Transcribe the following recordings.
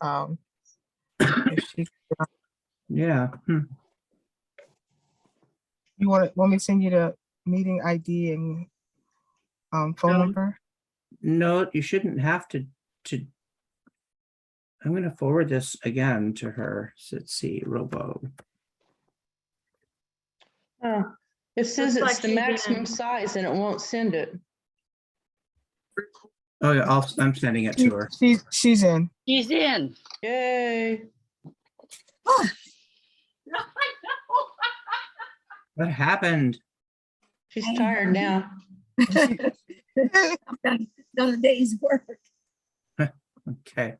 if she, Yeah. you want me to send you the meeting ID and phone No. number? No, you shouldn't have to. I'm going to forward this again to her. So let's see, Robo. Oh, it says Looks it's like the she's maximum in. size and it won't send it. Oh, yeah, I'm sending it to her. She's in. She's in. Yay. What happened? She's tired now. I've done a day's work. Okay.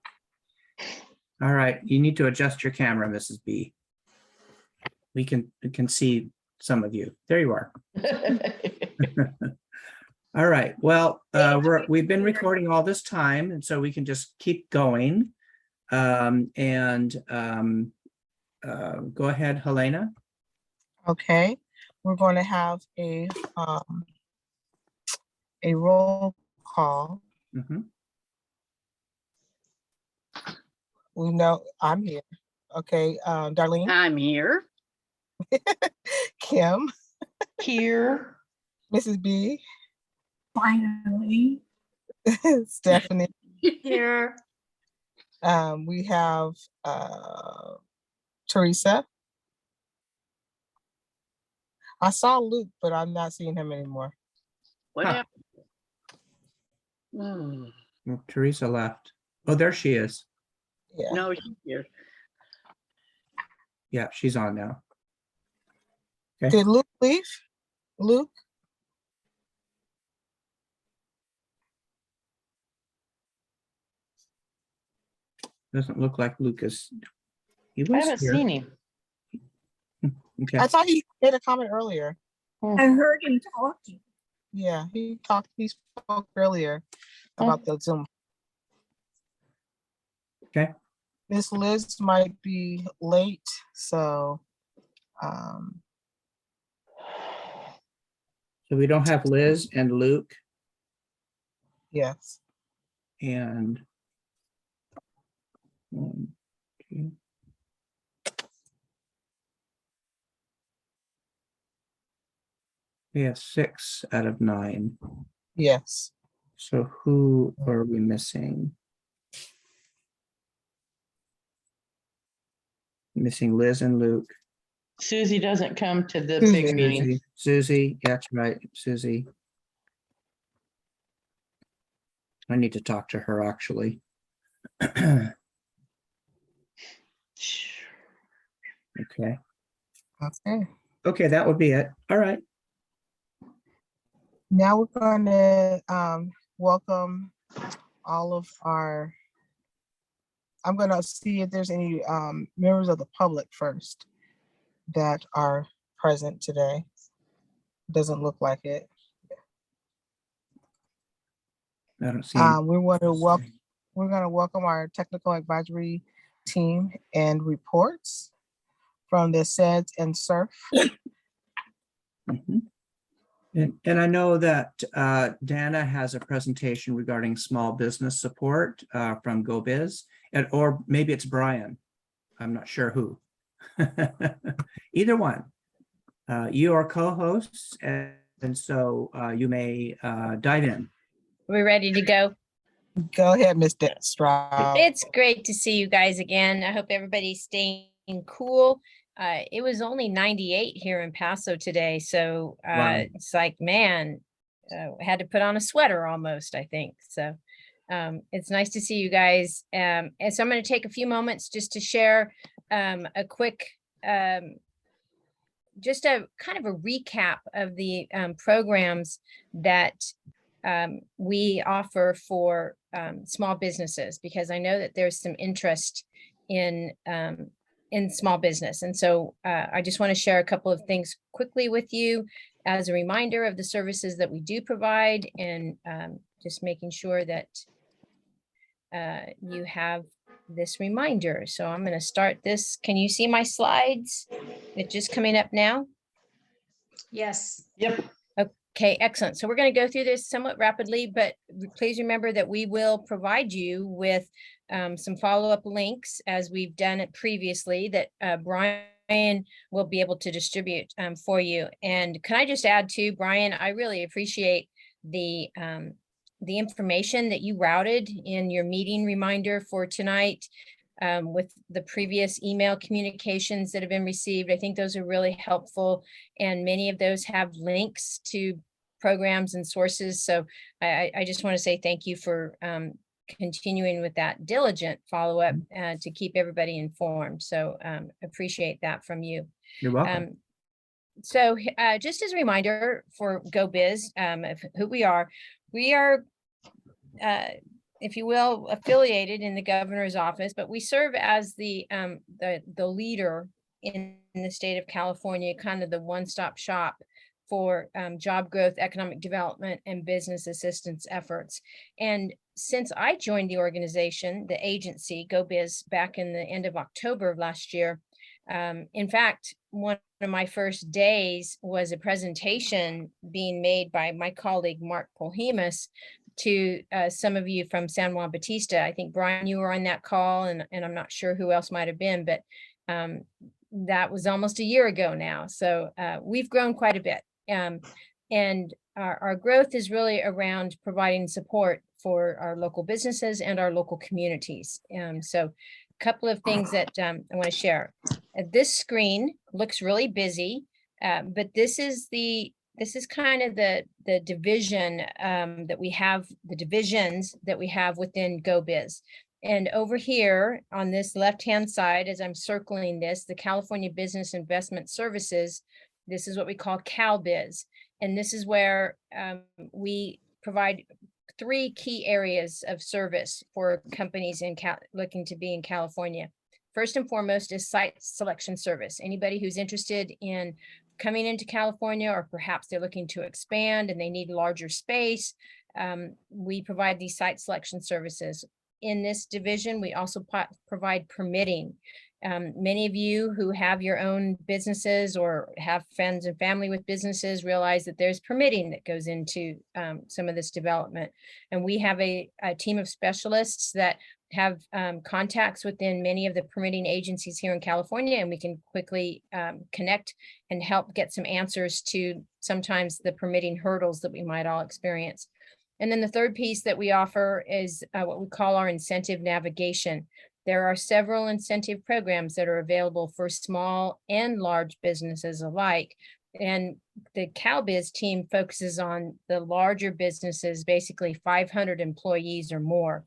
All right, you need to adjust your camera, Mrs. B. We can see some of you. There you are. All right, well, we've been recording all this time, and so we can just keep going. Go ahead, Helena. Okay, we're going to have a roll call. Mhm. We know I'm here. Okay, Darlene, I'm here. Kim, Here. Mrs. B, Finally. Stephanie. Here. We have Teresa. I saw Luke, but I'm not seeing him anymore. What Huh. happened? Hmm. Well, Teresa left. Oh, there she is. Yeah. No, she's here. Yeah, she's on now. Okay. Did Luke leave? Luke? Doesn't look like Lucas. He I was haven't here. seen him. Okay. I thought he made a comment earlier. I heard him talking. Yeah, he spoke earlier about the Zoom. Okay. Miss Liz might be late, so So we don't have Liz and Luke yes. and one, two. We have 6 out of 9. Yes. So who are we missing? Missing Liz and Luke. Susie doesn't come to the Susie. big meeting. Susie, yeah, that's right, Susie. I need to talk to her actually. Okay. Okay. Okay, that would be it. All right. Now we're going to welcome all of our. I'm going to see if there's any members of the public first that are present today. Doesn't look like it. I don't see. any- We're going to welcome our technical advisory team and reports from the SEDS and SURF. Mhm. And I know that Dana has a presentation regarding small business support from GoBiz, or maybe it's Brian. I'm not sure who. Either one. You are co-hosts, and so you may dive in. We're ready to go. Go ahead, Mr. Stroud. It's great to see you guys again. I hope everybody's staying cool. It was only 98 here in Paso today, so Wow. it's like, man, had to put on a sweater almost, I think. So it's nice to see you guys. And so I'm going to take a few moments just to share a quick, just a kind of a recap of the programs that we offer for small businesses, because I know that there's some interest in small business. And so I just want to share a couple of things quickly with you as a reminder of the services that we do provide, and just making sure that you have this reminder. So I'm going to start this. Can you see my slides? It's just coming up now. Yes. Yep. Okay, excellent. So we're going to go through this somewhat rapidly, but please remember that we will provide you with some follow-up links as we've done it previously that Brian will be able to distribute for you. And can I just add too, Brian, I really appreciate the information that you routed in your meeting reminder for tonight with the previous email communications that have been received. I think those are really helpful, and many of those have links to programs and sources. So I just want to say thank you for continuing with that diligent follow-up to keep everybody informed. So appreciate that from you. You're welcome. So just as a reminder for GoBiz, of who we are, if you will, affiliated in the governor's office, but we serve as the leader in the state of California, kind of the one-stop shop for job growth, economic development, and business assistance efforts. And since I joined the organization, the agency, GoBiz, back in the end of October of last year, in fact, one of my first days was a presentation being made by my colleague, Mark Polhemus, to some of you from San Juan Bautista. I think, Brian, you were on that call, and I'm not sure who else might have been, but that was almost a year ago now. So we've grown quite a bit. And our growth is really around providing support for our local businesses and our local communities. So a couple of things that I want to share. This screen looks really busy, but this is kind of the division that we have, the divisions that we have within GoBiz. And over here on this left-hand side, as I'm circling this, the California Business Investment Services, this is what we call CalBiz. And this is where we provide 3 key areas of service for companies looking to be in California. First and foremost is site selection service. Anybody who's interested in coming into California, or perhaps they're looking to expand and they need larger space, we provide these site selection services. In this division, we also provide permitting. Many of you who have your own businesses or have friends and family with businesses realize that there's permitting that goes into some of this development. And we have a team of specialists that have contacts within many of the permitting agencies here in California, and we can quickly connect and help get some answers to sometimes the permitting hurdles that we might all experience. And then the third piece that we offer is what we call our incentive navigation. There are several incentive programs that are available for small and large businesses alike. And the CalBiz team focuses on the larger businesses, basically 500 employees or more.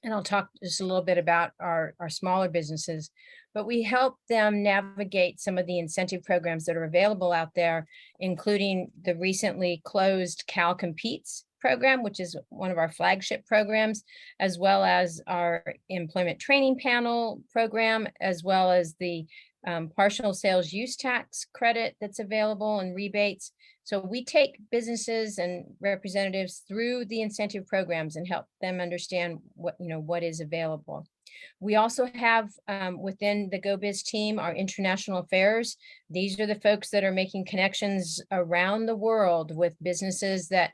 And I'll talk just a little bit about our smaller businesses, but we help them navigate some of the incentive programs that are available out there, including the recently closed Cal Competes program, which is one of our flagship programs, as well as our employment training panel program, as well as the partial sales use tax credit that's available and rebates. So we take businesses and representatives through the incentive programs and help them understand what is available. We also have within the GoBiz team, our international affairs. These are the folks that are making connections around the world with businesses that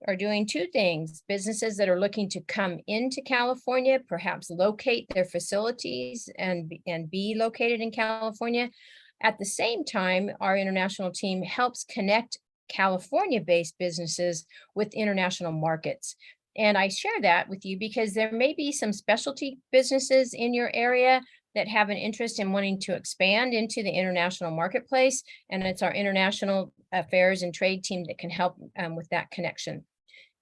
are doing 2 things: businesses that are looking to come into California, perhaps locate their facilities and be located in California. At the same time, our international team helps connect California-based businesses with international markets. And I share that with you because there may be some specialty businesses in your area that have an interest in wanting to expand into the international marketplace. And it's our international affairs and trade team that can help with that connection.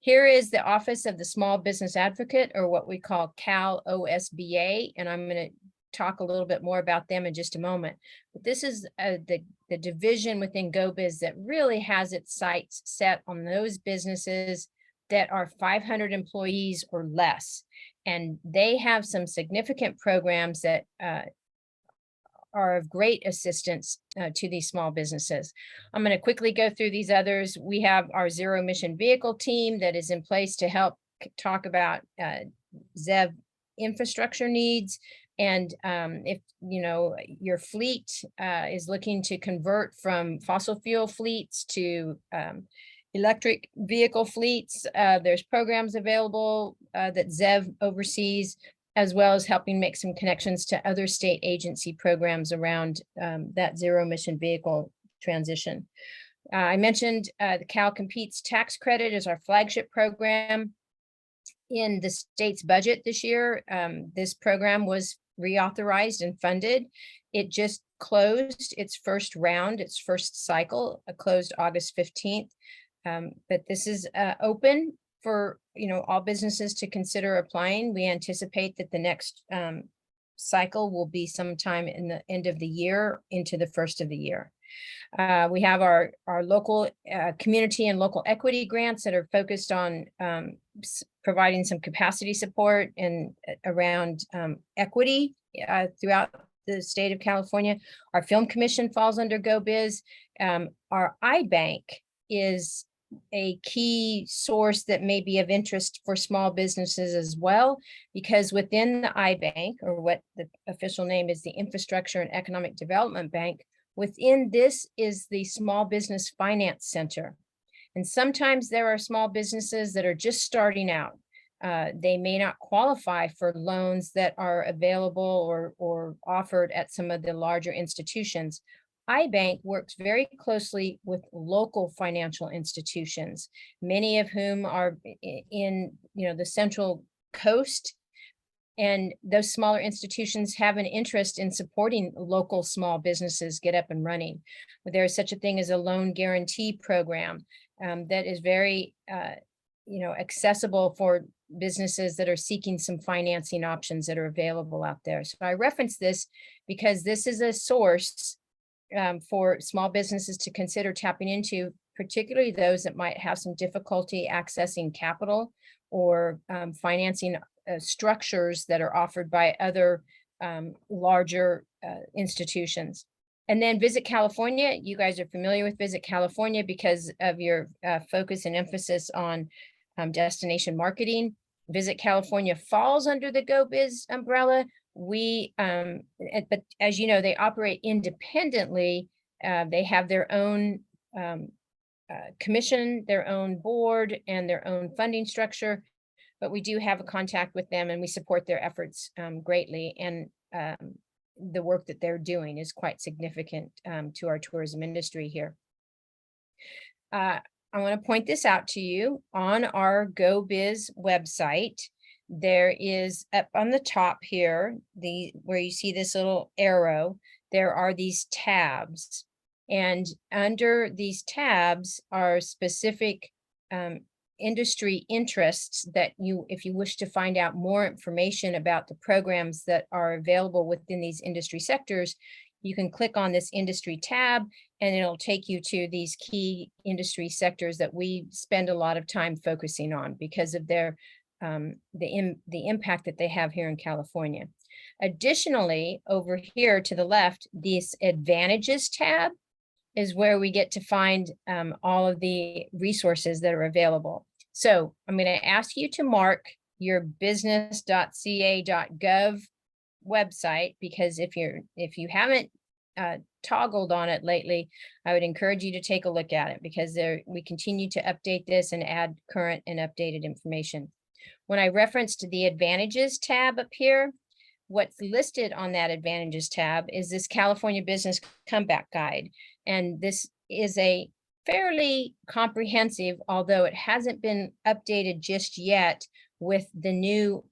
Here is the Office of the Small Business Advocate, or what we call Cal OSBA. And I'm going to talk a little bit more about them in just a moment. But this is the division within GoBiz that really has its sights set on those businesses that are 500 employees or less. And they have some significant programs that are of great assistance to these small businesses. I'm going to quickly go through these others. We have our zero emission vehicle team that is in place to help talk about ZEV infrastructure needs. And if your fleet is looking to convert from fossil fuel fleets to electric vehicle fleets. There's programs available that ZEV oversees, as well as helping make some connections to other state agency programs around that zero emission vehicle transition. I mentioned the Cal Competes tax credit is our flagship program in the state's budget this year. This program was reauthorized and funded. It just closed its first round, its first cycle, closed August 15th. But this is open for all businesses to consider applying. We anticipate that the next cycle will be sometime in the end of the year into the first of the year. We have our local community and local equity grants that are focused on providing some capacity support and around equity throughout the state of California. Our Film Commission falls under GoBiz. Our iBank is a key source that may be of interest for small businesses as well, because within the iBank, or what the official name is, the Infrastructure and Economic Development Bank, within this is the Small Business Finance Center. And sometimes there are small businesses that are just starting out. They may not qualify for loans that are available or offered at some of the larger institutions. iBank works very closely with local financial institutions, many of whom are in the Central Coast. And those smaller institutions have an interest in supporting local small businesses get up and running. There is such a thing as a loan guarantee program that is very accessible for businesses that are seeking some financing options that are available out there. So I reference this because this is a source for small businesses to consider tapping into, particularly those that might have some difficulty accessing capital or financing structures that are offered by other larger institutions. And then Visit California, you guys are familiar with Visit California because of your focus and emphasis on destination marketing. Visit California falls under the GoBiz umbrella. But as you know, they operate independently. They have their own commission, their own board, and their own funding structure. But we do have a contact with them and we support their efforts greatly. And the work that they're doing is quite significant to our tourism industry here. I want to point this out to you. On our GoBiz website, there is up on the top here, where you see this little arrow, there are these tabs. And under these tabs are specific industry interests that if you wish to find out more information about the programs that are available within these industry sectors, you can click on this industry tab and it'll take you to these key industry sectors that we spend a lot of time focusing on because of their the impact that they have here in California. Additionally, over here to the left, this advantages tab is where we get to find all of the resources that are available. So I'm going to ask you to mark your business.ca.gov website, because if you haven't toggled on it lately, I would encourage you to take a look at it, because we continue to update this and add current and updated information. When I referenced the advantages tab up here, what's listed on that advantages tab is this California Business Comeback Guide. And this is a fairly comprehensive, although it hasn't been updated just yet with the new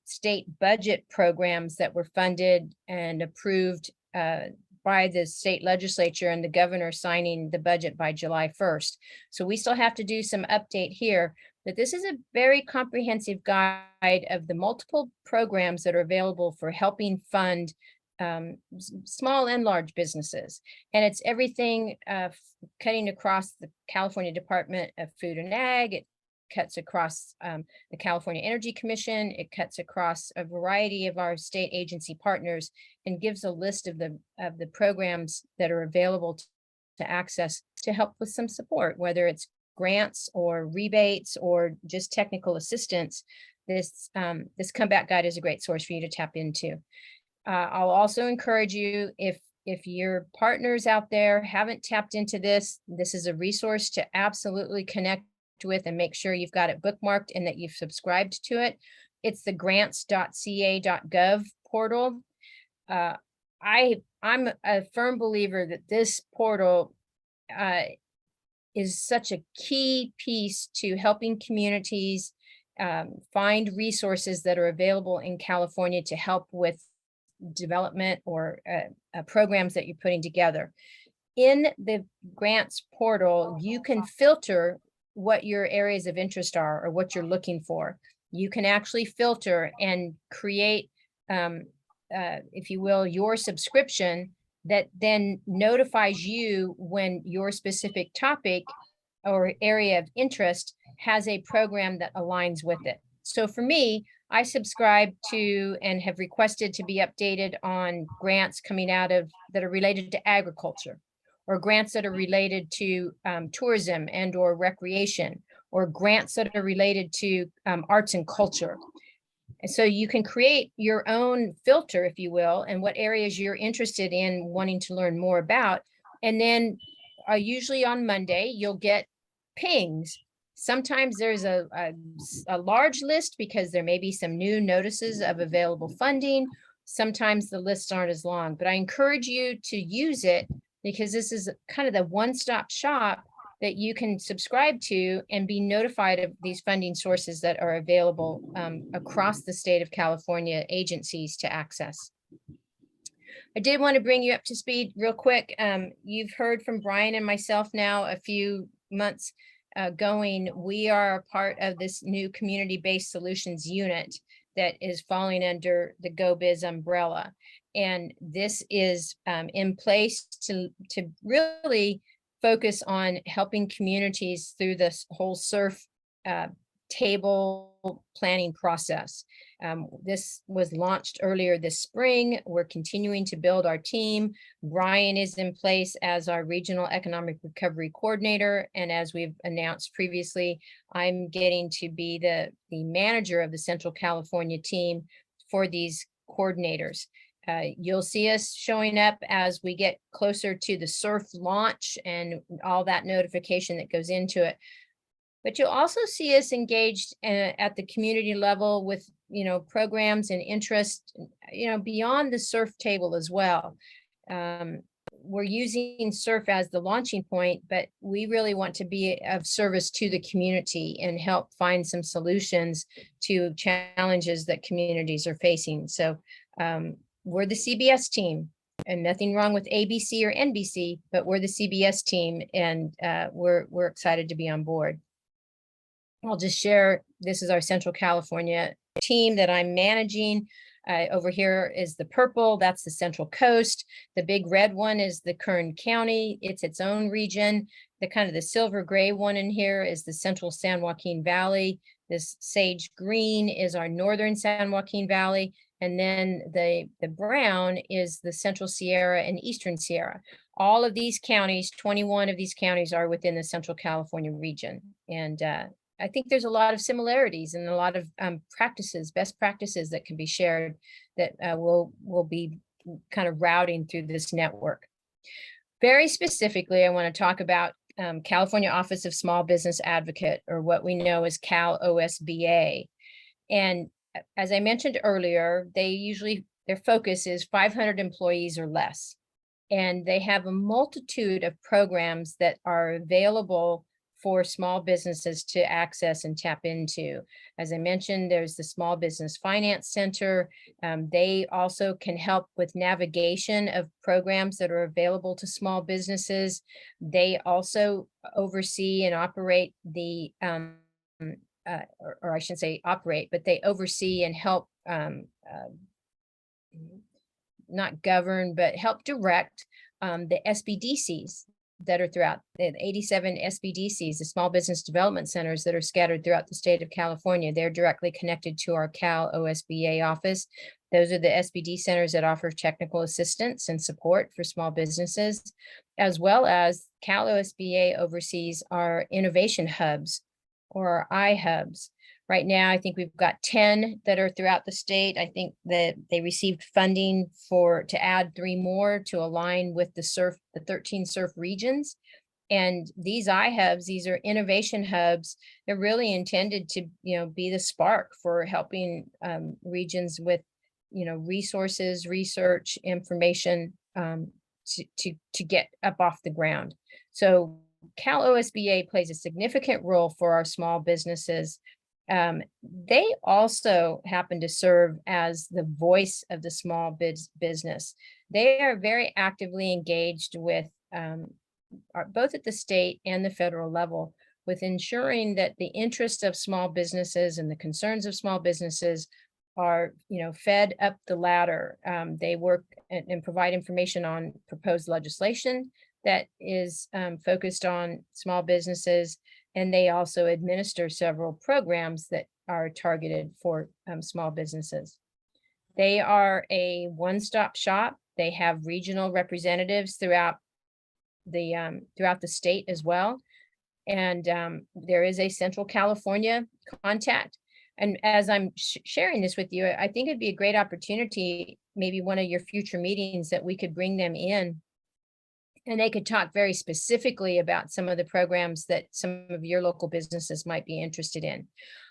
state budget programs that were funded and approved by the state legislature and the governor signing the budget by July 1st. So we still have to do some update here, but this is a very comprehensive guide of the multiple programs that are available for helping fund small and large businesses. And it's everything cutting across the California Department of Food and Ag. It cuts across the California Energy Commission. It cuts across a variety of our state agency partners and gives a list of the programs that are available to access to help with some support, whether it's grants or rebates or just technical assistance. This comeback guide is a great source for you to tap into. I'll also encourage you, if if your partners out there haven't tapped into this, this is a resource to absolutely connect with and make sure you've got it bookmarked and that you've subscribed to it. It's the grants.ca.gov portal. I'm a firm believer that this portal is such a key piece to helping communities find resources that are available in California to help with development or programs that you're putting together. In the grants portal, you can filter what your areas of interest are or what you're looking for. You can actually filter and create, if you will, your subscription that then notifies you when your specific topic or area of interest has a program that aligns with it. So for me, I subscribe to and have requested to be updated on grants coming out of that are related to agriculture, or grants that are related to tourism and or recreation, or grants that are related to arts and culture. And so you can create your own filter, if you will, and what areas you're interested in wanting to learn more about. And then usually on Monday, you'll get pings. Sometimes there's a large list because there may be some new notices of available funding. Sometimes the lists aren't as long, but I encourage you to use it because this is kind of the one-stop shop that you can subscribe to and be notified of these funding sources that are available across the state of California agencies to access. I did want to bring you up to speed real quick. You've heard from Brian and myself now a few months going. We are a part of this new community-based solutions unit that is falling under the GoBiz umbrella. And this is in place to really focus on helping communities through this whole SURF table planning process. This was launched earlier this spring. We're continuing to build our team. Brian is in place as our regional economic recovery coordinator. And as we've announced previously, I'm getting to be the manager of the Central California team for these coordinators. You'll see us showing up as we get closer to the SURF launch and all that notification that goes into it. But you'll also see us engaged at the community level with, programs and interest, beyond the SURF table as well. We're using SURF as the launching point, but we really want to be of service to the community and help find some solutions to challenges that communities are facing. So we're the CBS team, and nothing wrong with ABC or NBC, but we're the CBS team, and we're excited to be on board. I'll just share, this is our Central California team that I'm managing. Over here is the purple, that's the Central Coast. The big red one is the Kern County. It's its own region. The kind of the silver gray one in here is the Central San Joaquin Valley. This sage green is our Northern San Joaquin Valley. And then the brown is the Central Sierra and Eastern Sierra. All of these counties, 21 of these counties are within the Central California region. And I think there's a lot of similarities and a lot of best practices that can be shared that will be kind of routing through this network. Very specifically, I want to talk about California Office of Small Business Advocate, or what we know as Cal OSBA. And as I mentioned earlier, their focus is 500 employees or less. And they have a multitude of programs that are available for small businesses to access and tap into. As I mentioned, there's the Small Business Finance Center. They also can help with navigation of programs that are available to small businesses. They also oversee and operate the or I shouldn't say operate, but they oversee and help not govern, but help direct the SBDCs that are throughout the 87 SBDCs, the Small Business Development Centers that are scattered throughout the state of California. They're directly connected to our Cal OSBA office. Those are the SBD centers that offer technical assistance and support for small businesses, as well as Cal OSBA oversees our innovation hubs, or our iHubs. Right now, I think we've got 10 that are throughout the state. I think that they received funding to add 3 more to align with the 13 SURF regions. And these iHubs, these are innovation hubs. They're really intended to, be the spark for helping regions with, resources, research, information to get up off the ground. So Cal OSBA plays a significant role for our small businesses. They also happen to serve as the voice of the small business. They are very actively engaged with both at the state and the federal level with ensuring that the interests of small businesses and the concerns of small businesses are, fed up the ladder. They work and provide information on proposed legislation that is focused on small businesses, and they also administer several programs that are targeted for small businesses. They are a one-stop shop. They have regional representatives throughout the state as well. And there is a Central California contact. And as I'm sharing this with you, I think it'd be a great opportunity, maybe one of your future meetings, that we could bring them in and they could talk very specifically about some of the programs that some of your local businesses might be interested in.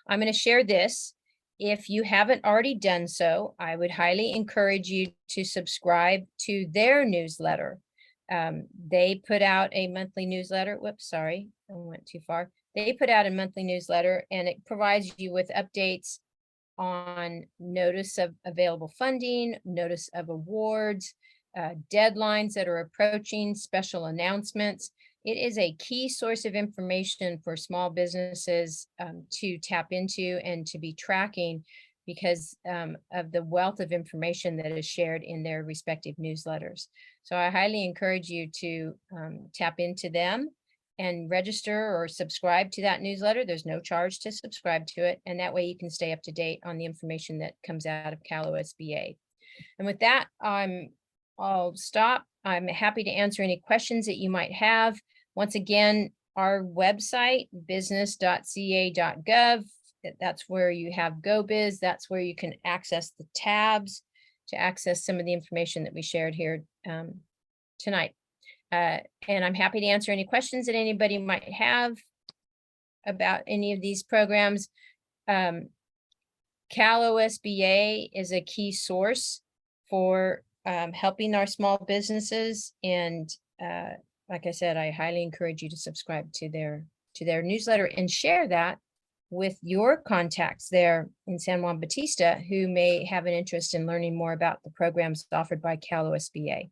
I'm going to share this. If you haven't already done so, I would highly encourage you to subscribe to their newsletter. They put out a monthly newsletter. Whoops, sorry, I went too far. They put out a monthly newsletter and it provides you with updates on notice of available funding, notice of awards, deadlines that are approaching, special announcements. It is a key source of information for small businesses to tap into and to be tracking because of the wealth of information that is shared in their respective newsletters. So I highly encourage you to tap into them and register or subscribe to that newsletter. There's no charge to subscribe to it. And that way you can stay up to date on the information that comes out of Cal OSBA. And with that, I'll stop. I'm happy to answer any questions that you might have. Once again, our website, business.ca.gov, that's where you have GoBiz. That's where you can access the tabs to access some of the information that we shared here tonight. And I'm happy to answer any questions that anybody might have about any of these programs. Cal OSBA is a key source for helping our small businesses. And like I said, I highly encourage you to subscribe to their newsletter and share that with your contacts there in San Juan Bautista who may have an interest in learning more about the programs offered by Cal OSBA.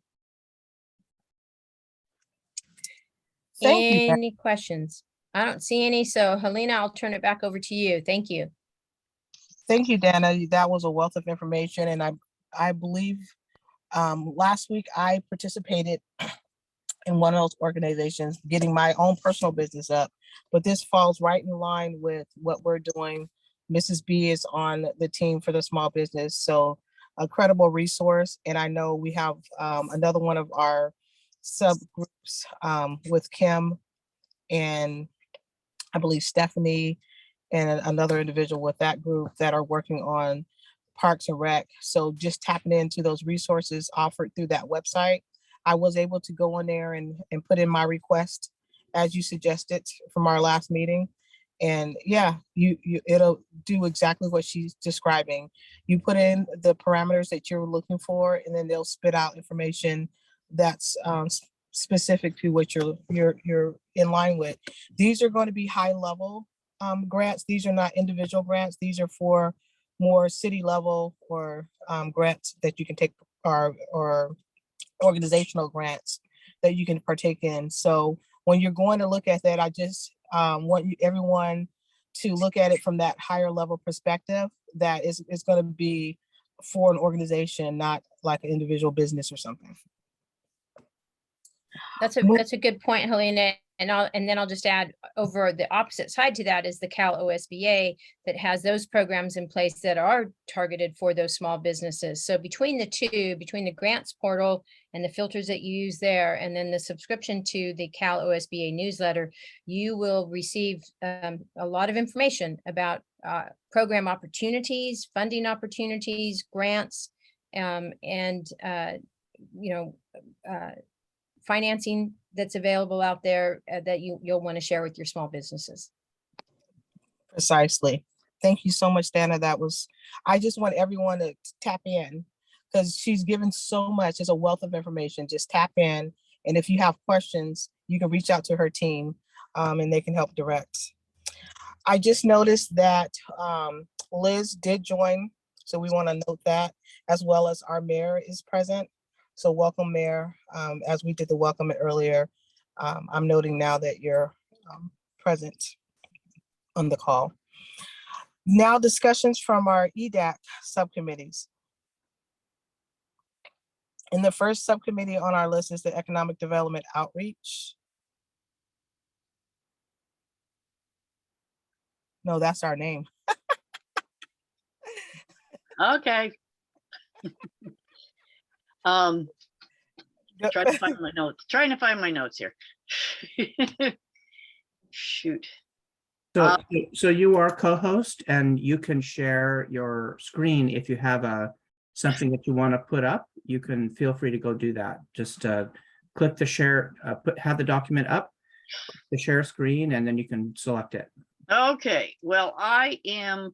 Thank you. Any questions? I don't see any. So Helena, I'll turn it back over to you. Thank you. Thank you, Dana. That was a wealth of information. And I believe last week I participated in one of those organizations, getting my own personal business up. But this falls right in line with what we're doing. Mrs. B is on the team for the small business. So a credible resource. And I know we have another one of our subgroups with Kim and I believe Stephanie and another individual with that group that are working on Parks and Rec. So just tapping into those resources offered through that website. I was able to go in there and put in my request as you suggested from our last meeting. And yeah, it'll do exactly what she's describing. You put in the parameters that you're looking for, and then they'll spit out information that's specific to what you're in line with. These are going to be high level grants. These are not individual grants. These are for more city level or grants that you can take or organizational grants that you can partake in. So when you're going to look at that, I just want everyone to look at it from that higher level perspective that is going to be for an organization, not like an individual business or something. That's a good point, Helena. and then I'll just add over the opposite side to that is the Cal OSBA that has those programs in place that are targeted for those small businesses. So between the two, between the grants portal and the filters that you use there, and then the subscription to the Cal OSBA newsletter, you will receive a lot of information about program opportunities, funding opportunities, grants, and financing that's available out there that you'll want to share with your small businesses. Precisely. Thank you so much, Dana. I just want everyone to tap in because she's given so much. It's a wealth of information. Just tap in. And if you have questions, you can reach out to her team and they can help direct. I just noticed that Liz did join. So we want to note that, as well as our mayor is present. So welcome, Mayor. As we did the welcome earlier, I'm noting now that you're present on the call. Now discussions from our EDCAC subcommittees. And the first subcommittee on our list is the Economic Development Outreach. No, that's our name. Okay. Trying to find my notes. Trying to find my notes here. Shoot. So you are co-host and you can share your screen if you have something that you want to put up. You can feel free to go do that. Just click the share, have the document up, the share screen, and then you can select it. Okay. Well, I'm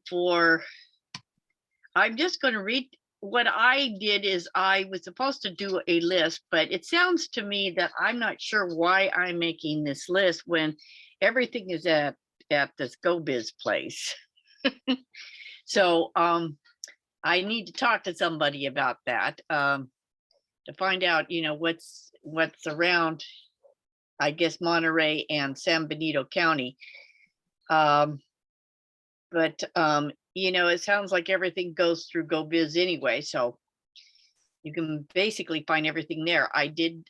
just going to read. What I did is I was supposed to do a list, but it sounds to me that I'm not sure why I'm making this list when everything is at this GoBiz place. So I need to talk to somebody about that to find out, what's around, I guess, Monterey and San Benito County. But it sounds like everything goes through GoBiz anyway, so you can basically find everything there. I did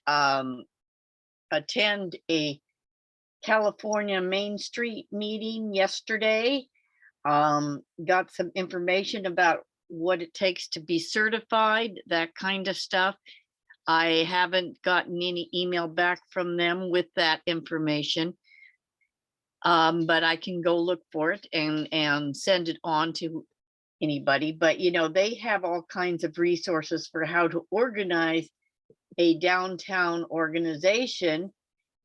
attend a California Main Street meeting yesterday. Got some information about what it takes to be certified, that kind of stuff. I haven't gotten any email back from them with that information. But I can go look for it and send it on to anybody. But, they have all kinds of resources for how to organize a downtown organization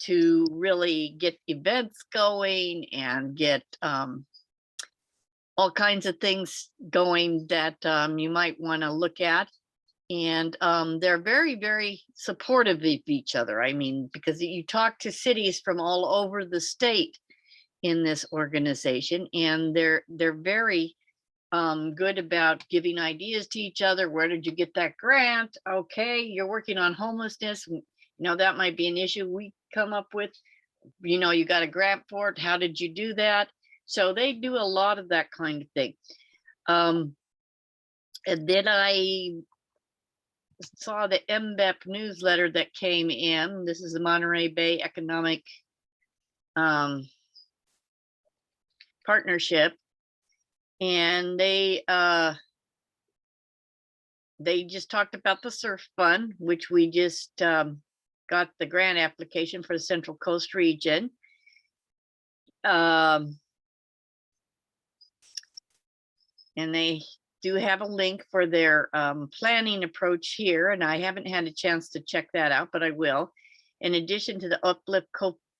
to really get events going and get all kinds of things going that you might want to look at. And they're very, very supportive of each other. I mean, because you talk to cities from all over the state in this organization, and they're very good about giving ideas to each other. Where did you get that grant? Okay, you're working on homelessness. That might be an issue we come up with. You got a grant for it. How did you do that? So they do a lot of that kind of thing. And then I saw the MBEP newsletter that came in. This is the Monterey Bay Economic Partnership, and they just talked about the surf fund, which we just got the grant application for the Central Coast region. And they do have a link for their planning approach here, and I haven't had a chance to check that out, but I will. In addition to the Uplift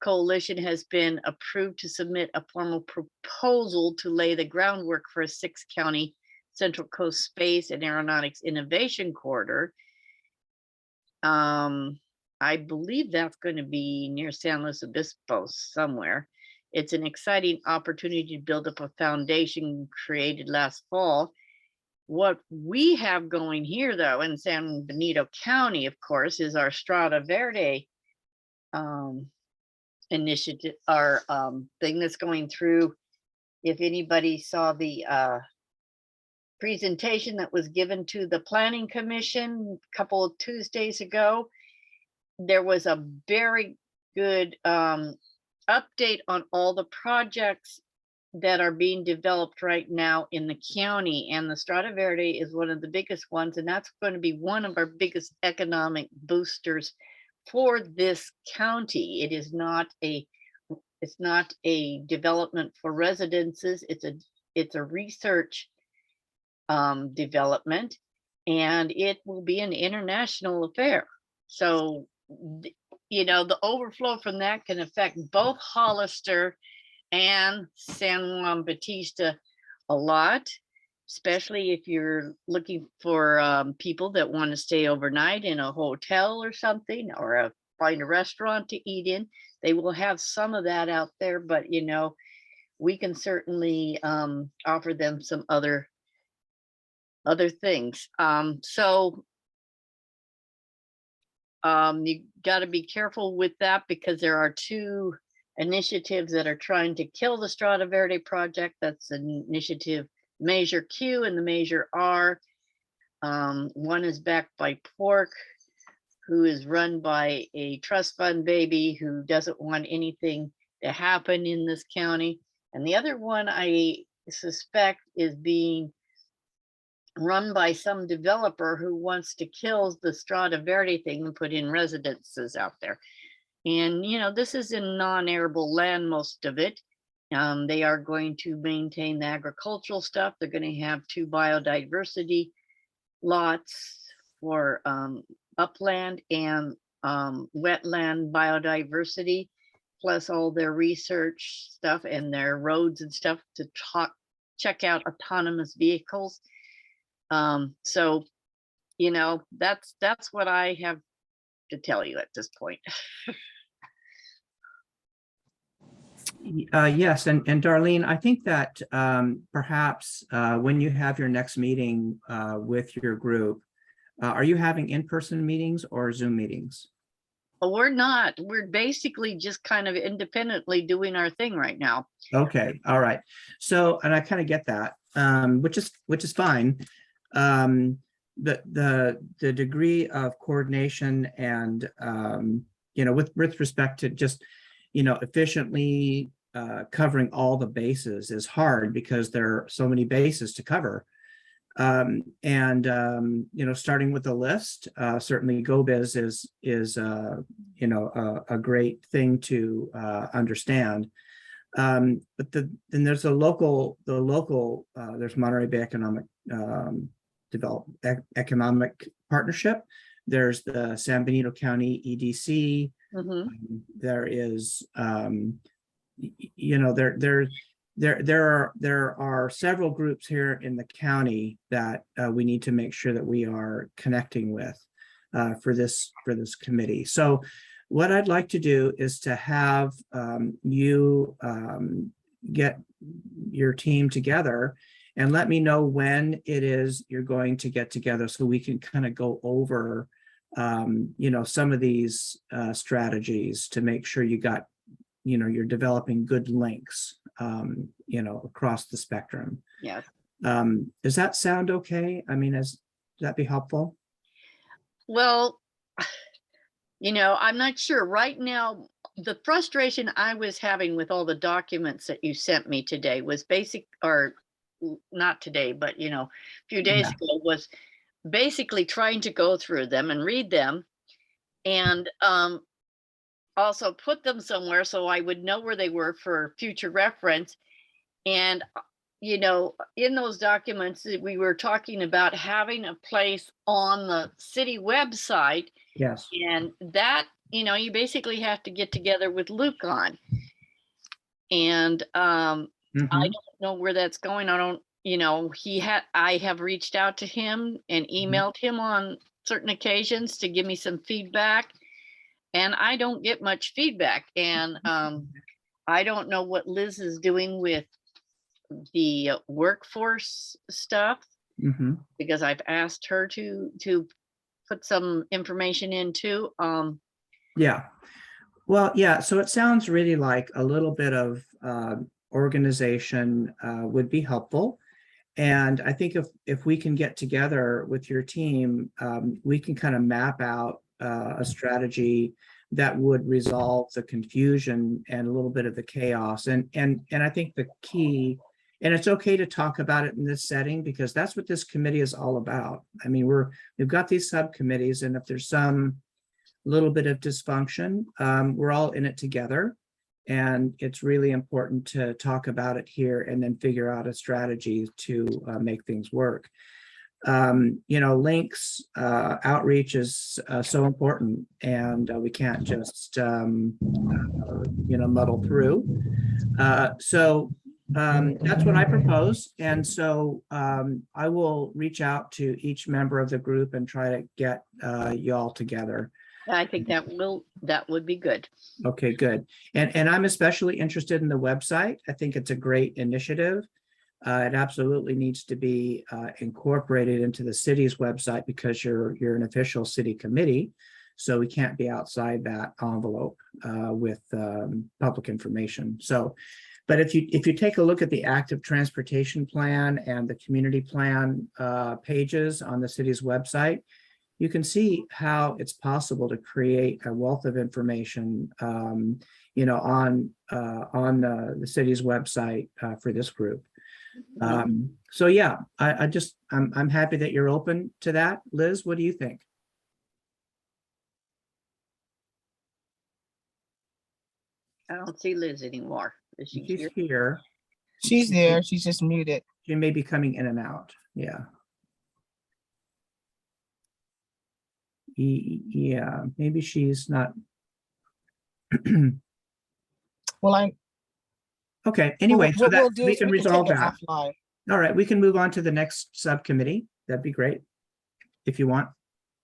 Coalition has been approved to submit a formal proposal to lay the groundwork for a 6-county Central Coast Space and Aeronautics Innovation Corridor. I believe that's going to be near San Luis Obispo somewhere. It's an exciting opportunity to build up a foundation created last fall. What we have going here, though, in San Benito County, of course, is our Strada Verde initiative, our thing that's going through. If anybody saw the presentation that was given to the Planning Commission a couple of Tuesdays ago, there was a very good update on all the projects that are being developed right now in the county, and the Strata Verde is one of the biggest ones, and that's going to be one of our biggest economic boosters for this county. It's not a development for residences. It's a research development, and it will be an international affair. So, the overflow from that can affect both Hollister and San Juan Bautista a lot, especially if you're looking for people that want to stay overnight in a hotel or something, or find a restaurant to eat in. They will have some of that out there, but we can certainly offer them some other things. You got to be careful with that, because there are two initiatives that are trying to kill the Strata Verde project. That's an initiative Measure Q and the Measure R. One is backed by Pork, who is run by a trust fund baby who doesn't want anything to happen in this county. And the other one, I suspect, is being run by some developer who wants to kill the Strata Verde thing and put in residences out there. And, this is in non-arable land, most of it. They are going to maintain the agricultural stuff. They're going to have 2 biodiversity lots for upland and wetland biodiversity, plus all their research stuff and their roads and stuff to check out autonomous vehicles. So, that's what I have to tell you at this point. Yes, and Darlene, I think that perhaps when you have your next meeting with your group, are you having in-person meetings or Zoom meetings? We're not. We're basically just kind of independently doing our thing right now. Okay, all right. So, and I kind of get that, which is fine. The degree of coordination and with respect to just efficiently covering all the bases is hard, because there are so many bases to cover. Starting with the list, certainly GoBiz is a great thing to understand. But then there's there's Monterey Bay Economic Partnership. There's the San Benito County EDC. There is, there are several groups here in the county that we need to make sure that we are connecting with for this committee. So what I'd like to do is to have you get your team together and let me know when it is you're going to get together, so we can kind of go over some of these strategies to make sure you got, you're developing good links, across the spectrum. Yes. Does that sound okay? I mean, does that be helpful? Well, I'm not sure right now. The frustration I was having with all the documents that you sent me today was not today, but a few days ago, was basically trying to go through them and read them, and also put them somewhere so I would know where they were for future reference. And in those documents, we were talking about having a place on the city website. Yes. And that, you basically have to get together with Luke on. And I don't know where that's going. I have reached out to him and emailed him on certain occasions to give me some feedback, and I don't get much feedback. And I don't know what Liz is doing with the workforce stuff, because I've asked her to put some information in too. Yeah. Well, yeah. So it sounds really like a little bit of organization would be helpful. And I think if we can get together with your team, we can kind of map out a strategy that would resolve the confusion and a little bit of the chaos. And I think the key, and it's okay to talk about it in this setting because that's what this committee is all about. I mean, we've got these subcommittees, and if there's some little bit of dysfunction, we're all in it together. And it's really important to talk about it here and then figure out a strategy to make things work. Links, outreach is so important, and we can't just, muddle through. So that's what I propose. And so I will reach out to each member of the group and try to get y'all together. I think that would be good. Okay, good. And I'm especially interested in the website. I think it's a great initiative. It absolutely needs to be incorporated into the city's website because you're an official city committee. So we can't be outside that envelope with public information. So, but if you take a look at the active transportation plan and the community plan pages on the city's website, you can see how it's possible to create a wealth of information, on the city's website for this group. So yeah, I'm happy that you're open to that. Liz, what do you think? I don't see Liz anymore. Is she She's here? here. She's there. She's just muted. She may be coming in and out. Yeah. Yeah, maybe she's not. Well, Okay, anyway, so what that we'll do we is can we can resolve take it that. offline. All right, we can move on to the next subcommittee. That'd be great. If you want.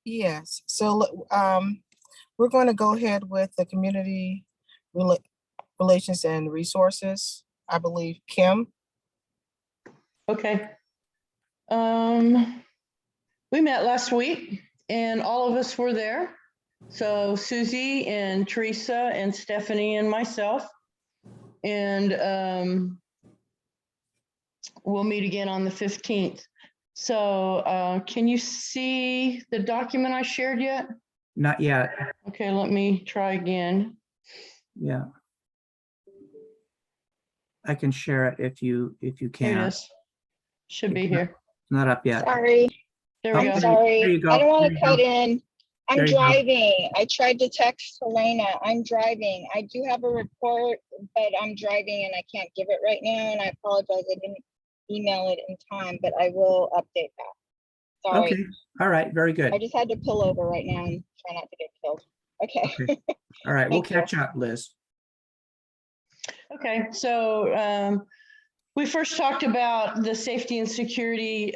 Yes, so we're going to go ahead with the community relations and resources. I believe Kim. Okay. We met last week and all of us were there. So Susie and Teresa and Stephanie and myself. And we'll meet again on the 15th. So can you see the document I shared yet? Not yet. Okay, let me try again. Yeah. I can share it if you Here it can. is. Should be here. Not up yet. Sorry, There we Oh, go. there you sorry. go. I don't want There to you go. cut in. There I'm you go. driving. I tried to text Helena. I'm driving. I do have a report, but I'm driving and I can't give it right now. And I apologize. I didn't email it in time, but I will update that. Sorry. Okay. All right. Very good. I just had to pull over right now and try not to get killed. Okay. Okay. All right. We'll Thank you. catch up, Liz. Okay, so we first talked about the safety and security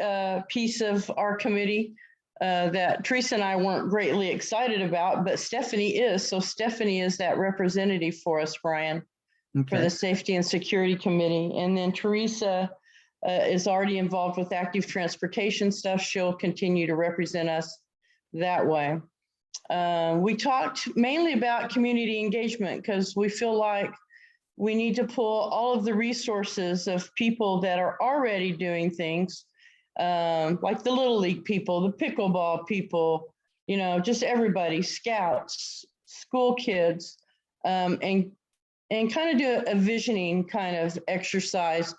piece of our committee that Teresa and I weren't greatly excited about, but Stephanie is. So Stephanie is that representative for us, Brian, for Okay. the Safety and Security Committee. And then Teresa is already involved with active transportation stuff. She'll continue to represent us that way. We talked mainly about community engagement because we feel like we need to pull all of the resources of people that are already doing things, like the Little League people, the pickleball people, just everybody, scouts, school kids, and kind of do a visioning kind of exercise,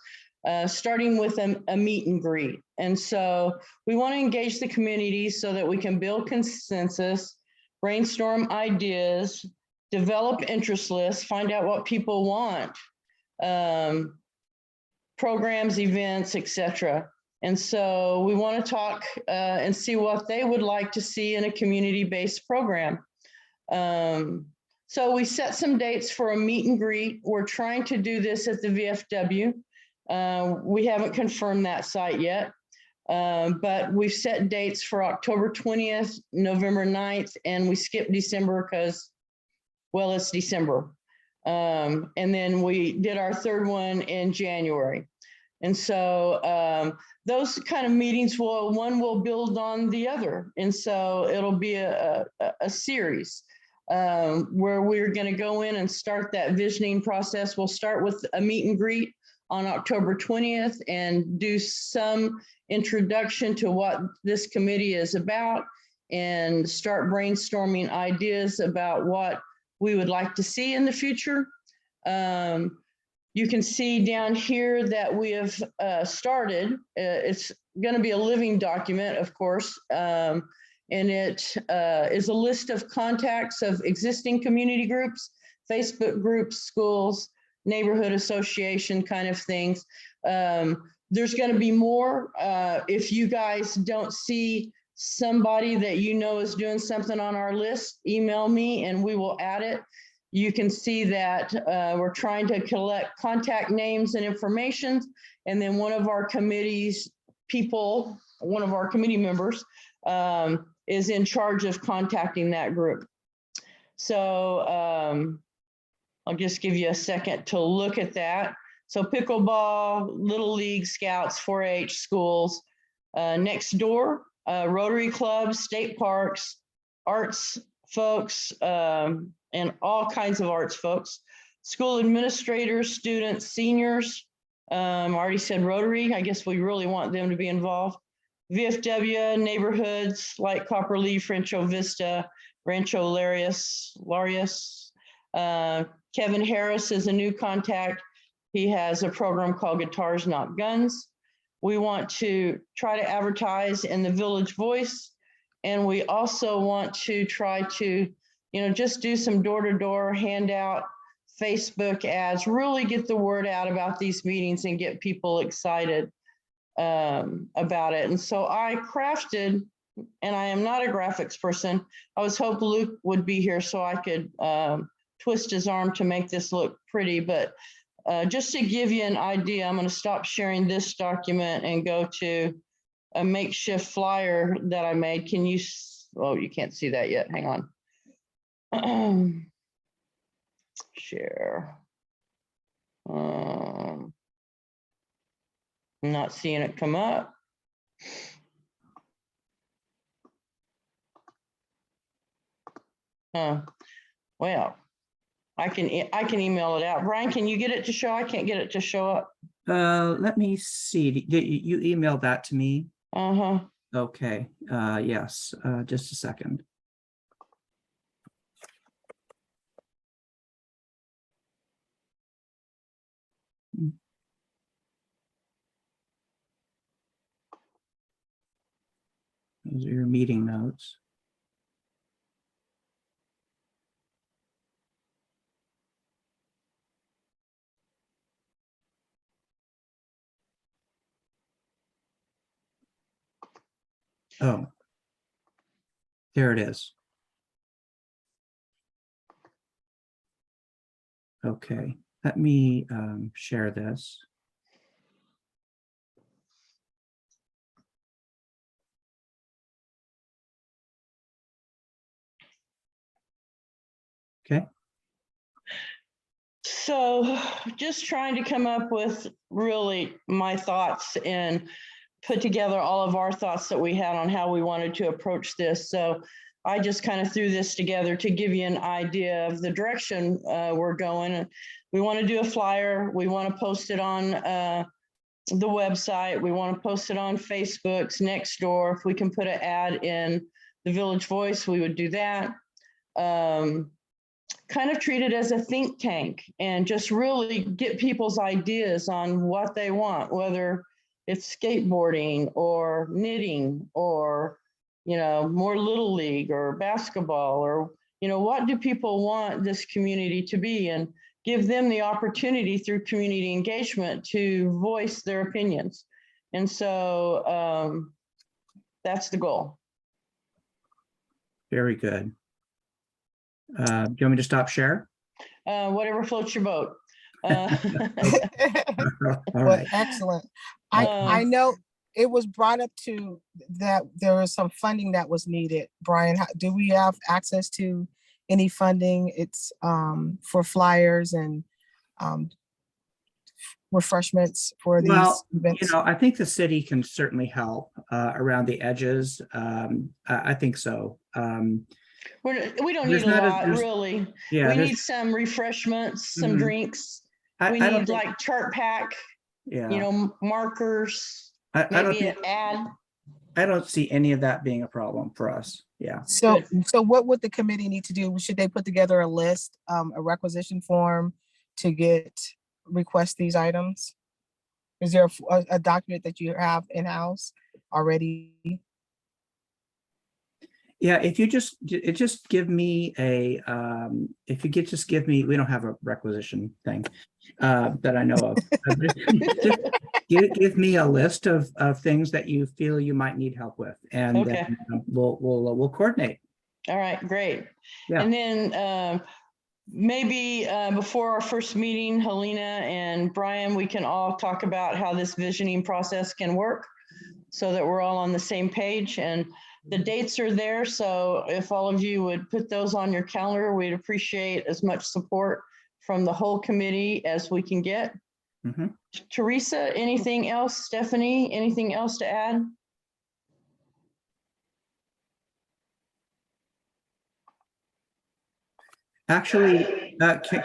starting with a meet and greet. And so we want to engage the community so that we can build consensus, brainstorm ideas, develop interest lists, find out what people want, programs, events, etc. And so we want to talk and see what they would like to see in a community-based program. So we set some dates for a meet and greet. We're trying to do this at the VFW. We haven't confirmed that site yet, but we've set dates for October 20th, November 9th, and we skipped December because, well, it's December. And then we did our third one in January. And so those kind of meetings one will build on the other. And so it'll be a series where we're going to go in and start that visioning process. We'll start with a meet and greet on October 20th and do some introduction to what this committee is about and start brainstorming ideas about what we would like to see in the future. You can see down here that we have started. It's going to be a living document, of course, and it is a list of contacts of existing community groups, Facebook groups, schools, neighborhood association kind of things. There's going to be more. If you guys don't see somebody that you know is doing something on our list, email me and we will add it. You can see that we're trying to collect contact names and information. And then one of our committee's people, one of our committee members is in charge of contacting that group. So I'll just give you a second to look at that. So pickleball, Little League, Scouts, 4-H, schools, next door, Rotary clubs, state parks, arts folks, and all kinds of arts folks, school administrators, students, seniors. I already said Rotary. I guess we really want them to be involved. VFW, neighborhoods like Copperleaf, Rancho Vista, Rancho Larios. Kevin Harris is a new contact. He has a program called Guitars Not Guns. We want to try to advertise in the Village Voice. And we also want to try to, just do some door-to-door handout, Facebook ads, really get the word out about these meetings and get people excited about it. And so I crafted, and I am not a graphics person. I was hoping Luke would be here so I could twist his arm to make this look pretty, but just to give you an idea, I'm going to stop sharing this document and go to a makeshift flyer that I made. Can you, oh, you can't see that yet. Hang on. Share. I'm not seeing it come up. Well, I can email it out. Brian, can you get it to show? I can't get it to show up. Let me see. Did you emailed that to me? Uh-huh. Okay. Yes. Just a second. Those are your meeting notes. Oh, there it is. Okay, let me share this. Okay. So just trying to come up with really my thoughts and put together all of our thoughts that we had on how we wanted to approach this. So I just kind of threw this together to give you an idea of the direction we're going. We want to do a flyer. We want to post it on the website. We want to post it on Facebook's next door. If we can put an ad in the Village Voice, we would do that. Kind of treat it as a think tank and just really get people's ideas on what they want, whether it's skateboarding or knitting or, more Little League or basketball or, what do people want this community to be, and give them the opportunity through community engagement to voice their opinions. And so that's the goal. Very good. Do you want me to stop share? Whatever floats your boat. All Well, right. excellent. I know it was brought up to that there was some funding that was needed. Brian, do we have access to any funding? It's for flyers and refreshments for these Well, events. I think the city can certainly help around the edges. I think so. We don't There's need a not a- lot, there's- really. Yeah, We there's- need some refreshments, some Mhm. drinks. I We don't need think- like chart pack, yeah. markers, I don't maybe think an ad. I don't see any of that being a problem for us. Yeah. So, so what would the committee need to do? Should they put together a list, a requisition form to request these items? Is there a document that you have in-house already? Yeah, if you just give me a, if you could just give me, we don't have a requisition thing that I know of. Just give me a list of things that you feel you might need help with, and Okay. then we'll coordinate. All right, great. Yeah. And then maybe before our first meeting, Helena and Brian, we can all talk about how this visioning process can work so that we're all on the same page, and the dates are there. So if all of you would put those on your calendar, we'd appreciate as much support from the whole committee as we can get. Mhm. Teresa, anything else? Stephanie, anything else to add? Actually,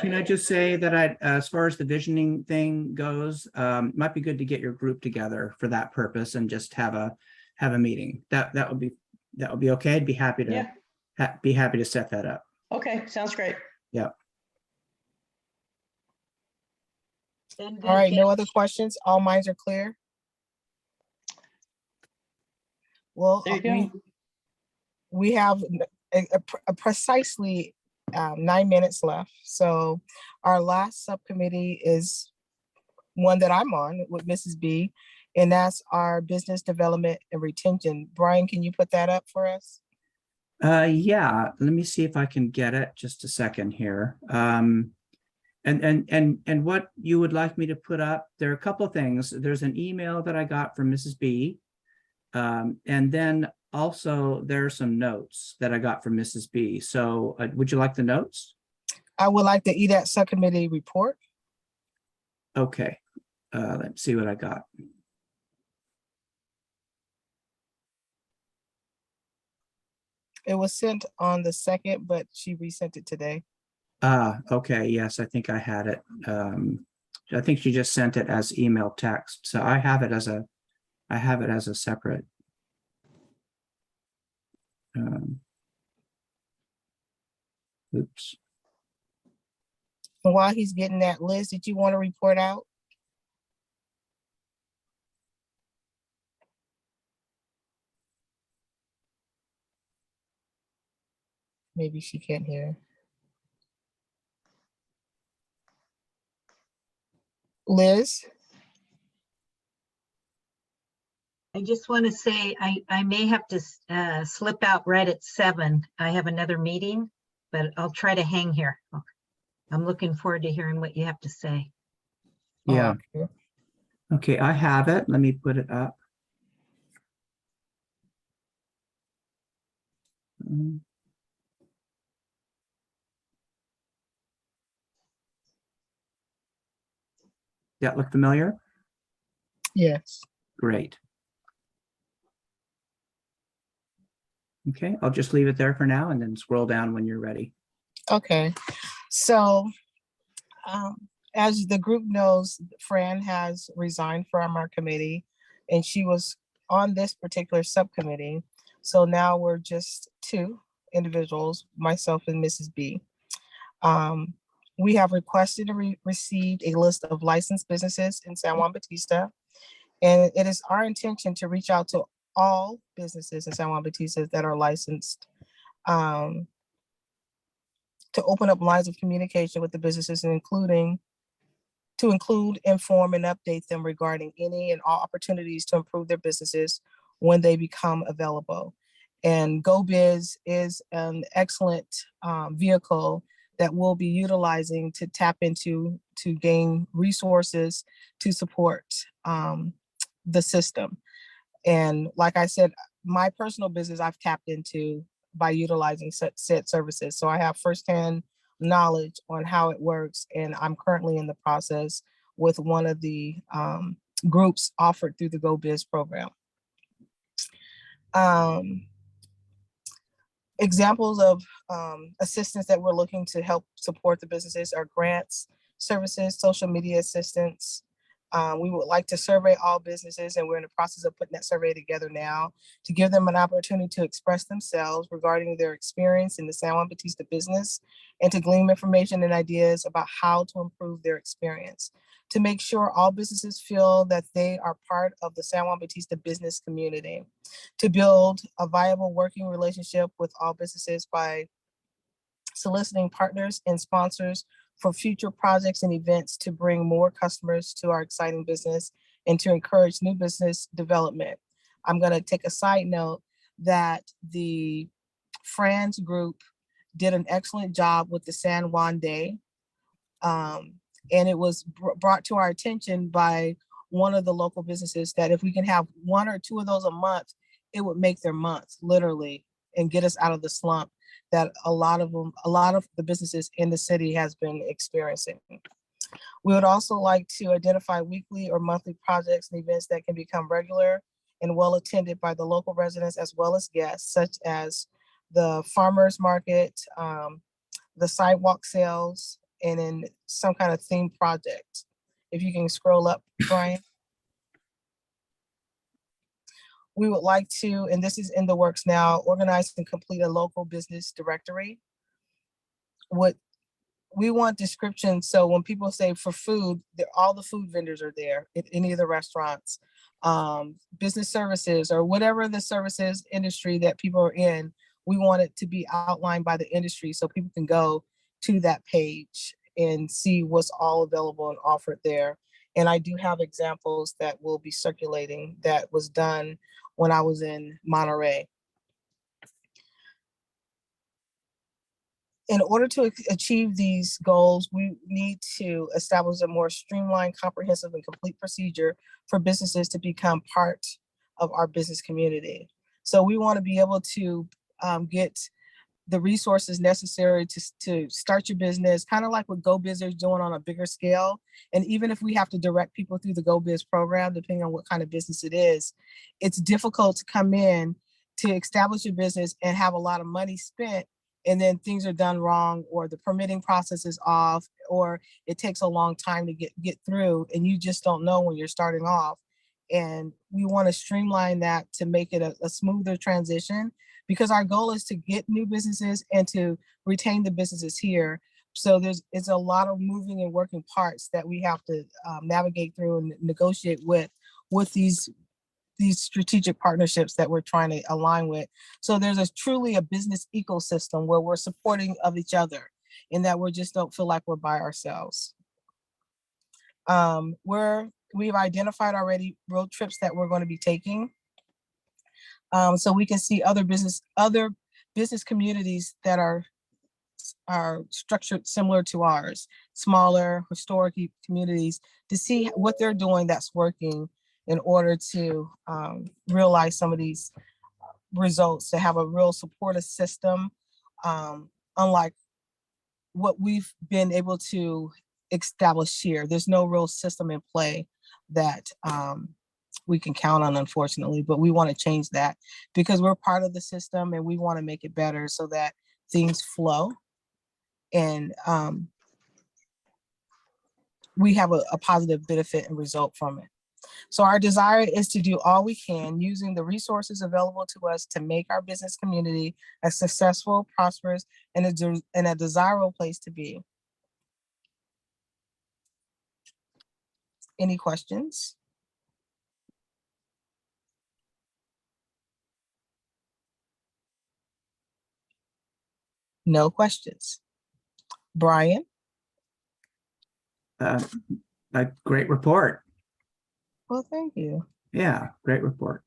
can I just say that as far as the visioning thing goes, might be good to get your group together for that purpose and just have a meeting. That would be okay. I'd be happy to Yeah. set that up. Okay, sounds great. Yeah. All right, no other questions? All minds are clear? Well, There you go. we have a precisely 9 minutes left. So our last subcommittee is one that I'm on with Mrs. B, and that's our business development and retention. Brian, can you put that up for us? Yeah, let me see if I can get it. Just a second here. And what you would like me to put up, there are a couple of things. There's an email that I got from Mrs. B. And then also there are some notes that I got from Mrs. B. So would you like the notes? I would like the EDCAC subcommittee report. Okay, let's see what I got. It was sent on the 2nd, but she resent it today. Okay, yes, I think I had it. I think she just sent it as email text. So I have it as a separate. Oops. And while he's getting that list, did you want to report out? Maybe she can't hear. Liz? I just want to say I may have to slip out right at 7. I have another meeting, but I'll try to hang here. I'm looking forward to hearing what you have to say. Yeah. Okay. Okay, I have it. Let me put it up. That look familiar? Yes. Great. Okay, I'll just leave it there for now and then scroll down when you're ready. Okay. So as the group knows, Fran has resigned from our committee and she was on this particular subcommittee. So now we're just 2 individuals, myself and Mrs. B. We have requested and received a list of licensed businesses in San Juan Bautista. And it is our intention to reach out to all businesses in San Juan Bautista that are licensed, to open up lines of communication with the businesses and include, inform, and update them regarding any and all opportunities to improve their businesses when they become available. And GoBiz is an excellent vehicle that we'll be utilizing to tap into to gain resources to support the system. And like I said, my personal business I've tapped into by utilizing said services. So I have firsthand knowledge on how it works. And I'm currently in the process with one of the groups offered through the GoBiz program. Examples of assistance that we're looking to help support the businesses are grants, services, social media assistance, We would like to survey all businesses, and we're in the process of putting that survey together now to give them an opportunity to express themselves regarding their experience in the San Juan Bautista business and to glean information and ideas about how to improve their experience. To make sure all businesses feel that they are part of the San Juan Bautista business community. To build a viable working relationship with all businesses by soliciting partners and sponsors for future projects and events to bring more customers to our exciting business and to encourage new business development. I'm going to take a side note that the Friends group did an excellent job with the San Juan Day. And it was brought to our attention by one of the local businesses that if we can have 1 or 2 of those a month, it would make their month, literally, and get us out of the slump that a lot of the businesses in the city has been experiencing. We would also like to identify weekly or monthly projects and events that can become regular and well attended by the local residents as well as guests, such as the farmers market, the sidewalk sales, and in some kind of theme project. If you can scroll up, Brian. We would like to, and this is in the works now, organize and complete a local business directory. What we want descriptions, so when people say for food, all the food vendors are there at any of the restaurants, business services or whatever the services industry that people are in, we want it to be outlined by the industry so people can go to that page and see what's all available and offered there. And I do have examples that will be circulating that was done when I was in Monterey. In order to achieve these goals, we need to establish a more streamlined, comprehensive, and complete procedure for businesses to become part of our business community. So we want to be able to get the resources necessary to start your business, kind of like what GoBiz is doing on a bigger scale. And even if we have to direct people through the GoBiz program, depending on what kind of business it is, it's difficult to come in to establish your business and have a lot of money spent, and then things are done wrong, or the permitting process is off, or it takes a long time to get through, and you just don't know when you're starting off. And we want to streamline that to make it a smoother transition, because our goal is to get new businesses and to retain the businesses here. So it's a lot of moving and working parts that we have to navigate through and negotiate with these strategic partnerships that we're trying to align with. So there's truly a business ecosystem where we're supporting of each other, and that we just don't feel like we're by ourselves. We've identified already road trips that we're going to be taking. So we can see other business communities that are structured similar to ours, smaller historic communities, to see what they're doing that's working in order to realize some of these results, to have a real supportive system, unlike what we've been able to establish here. There's no real system in play that we can count on, unfortunately, but we want to change that because we're part of the system and we want to make it better so that things flow and we have a positive benefit and result from it. So our desire is to do all we can using the resources available to us to make our business community a successful, prosperous, and a desirable place to be. Any questions? No questions. Brian? A great report. Well, thank you. Yeah, great report.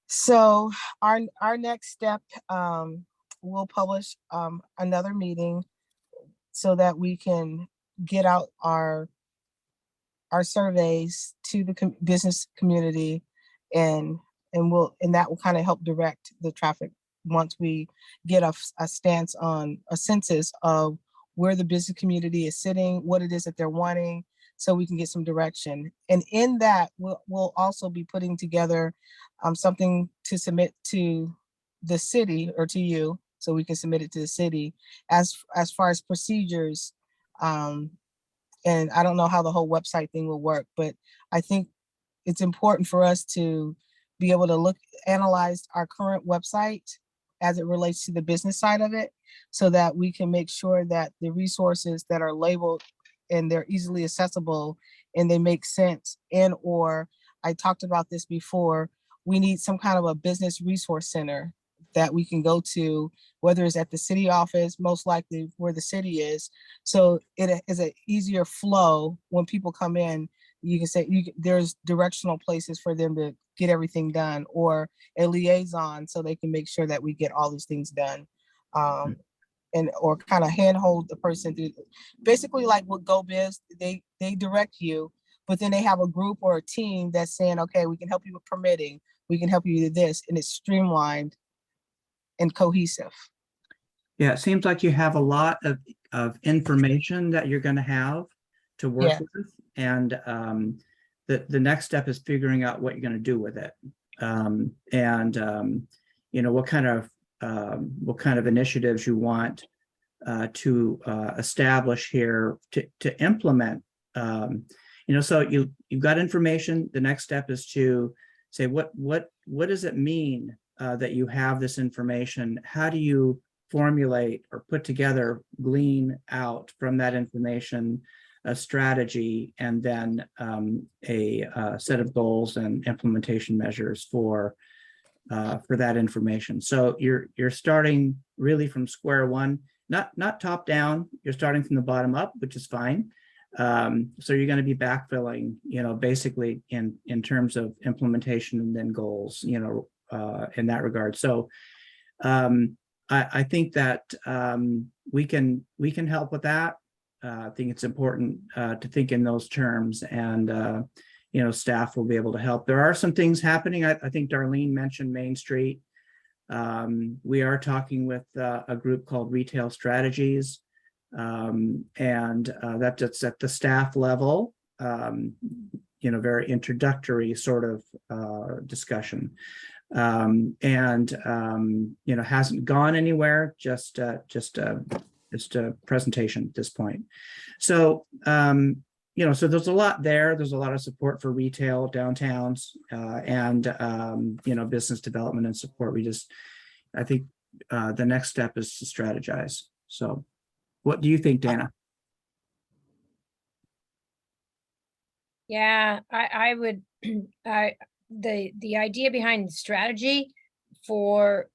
So our next step, we'll publish another meeting so that we can get out our surveys to the business community, and that will kind of help direct the traffic once we get a stance on a census of where the business community is sitting, what it is that they're wanting, so we can get some direction. And in that, we'll also be putting together something to submit to the city or to you, so we can submit it to the city as far as procedures and And I don't know how the whole website thing will work, but I think it's important for us to be able to analyze our current website as it relates to the business side of it, so that we can make sure that the resources that are labeled and they're easily accessible and they make sense. And or I talked about this before, we need some kind of a business resource center that we can go to, whether it's at the city office, most likely where the city is. So it is an easier flow when people come in. You can say there's directional places for them to get everything done, or a liaison so they can make sure that we get all these things done. And or kind of handhold the person through, basically like with GoBiz, they direct you, but then they have a group or a team that's saying, okay, we can help you with permitting, we can help you with this, and it's streamlined and cohesive. Yeah, it seems like you have a lot of information that you're going to have to work Yeah. with. And the next step is figuring out what you're going to do with it. You know, what kind of initiatives you want to establish here to implement. You know, so you've got information. The next step is to say, what does it mean that you have this information? How do you formulate or put together, glean out from that information a strategy, and then a set of goals and implementation measures for that information. So you're starting really from square one, not top down. You're starting from the bottom up, which is fine. So you're going to be backfilling, you know, basically in terms of implementation and then goals, you know, in that regard. So I think that we can help with that. I think it's important to think in those terms, and you know, staff will be able to help. There are some things happening. I think Darlene mentioned Main Street. We are talking with a group called Retail Strategies, and that's at the staff level. You know, very introductory sort of discussion. You know, hasn't gone anywhere, just a presentation at this point. So, you know, so there's a lot there. There's a lot of support for retail downtowns, and, you know, business development and support. I think the next step is to strategize. So what do you think, Dana? Yeah, I would, the idea behind strategy or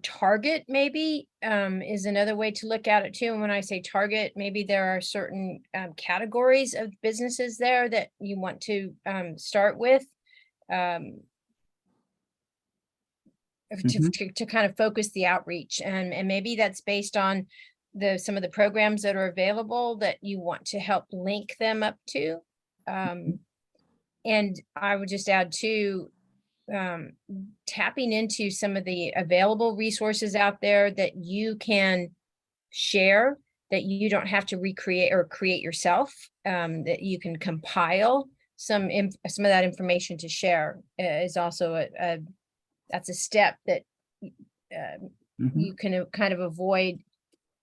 target maybe is another way to look at it too. And when I say target, maybe there are certain categories of businesses there that you want to start with to kind of focus the outreach, and maybe that's based on some of the programs that are available that you want to help link them up to. And I would just add too, tapping into some of the available resources out there that you can share, that you don't have to recreate or create yourself, that you can compile some of that information to share is also that's a step that you can kind of avoid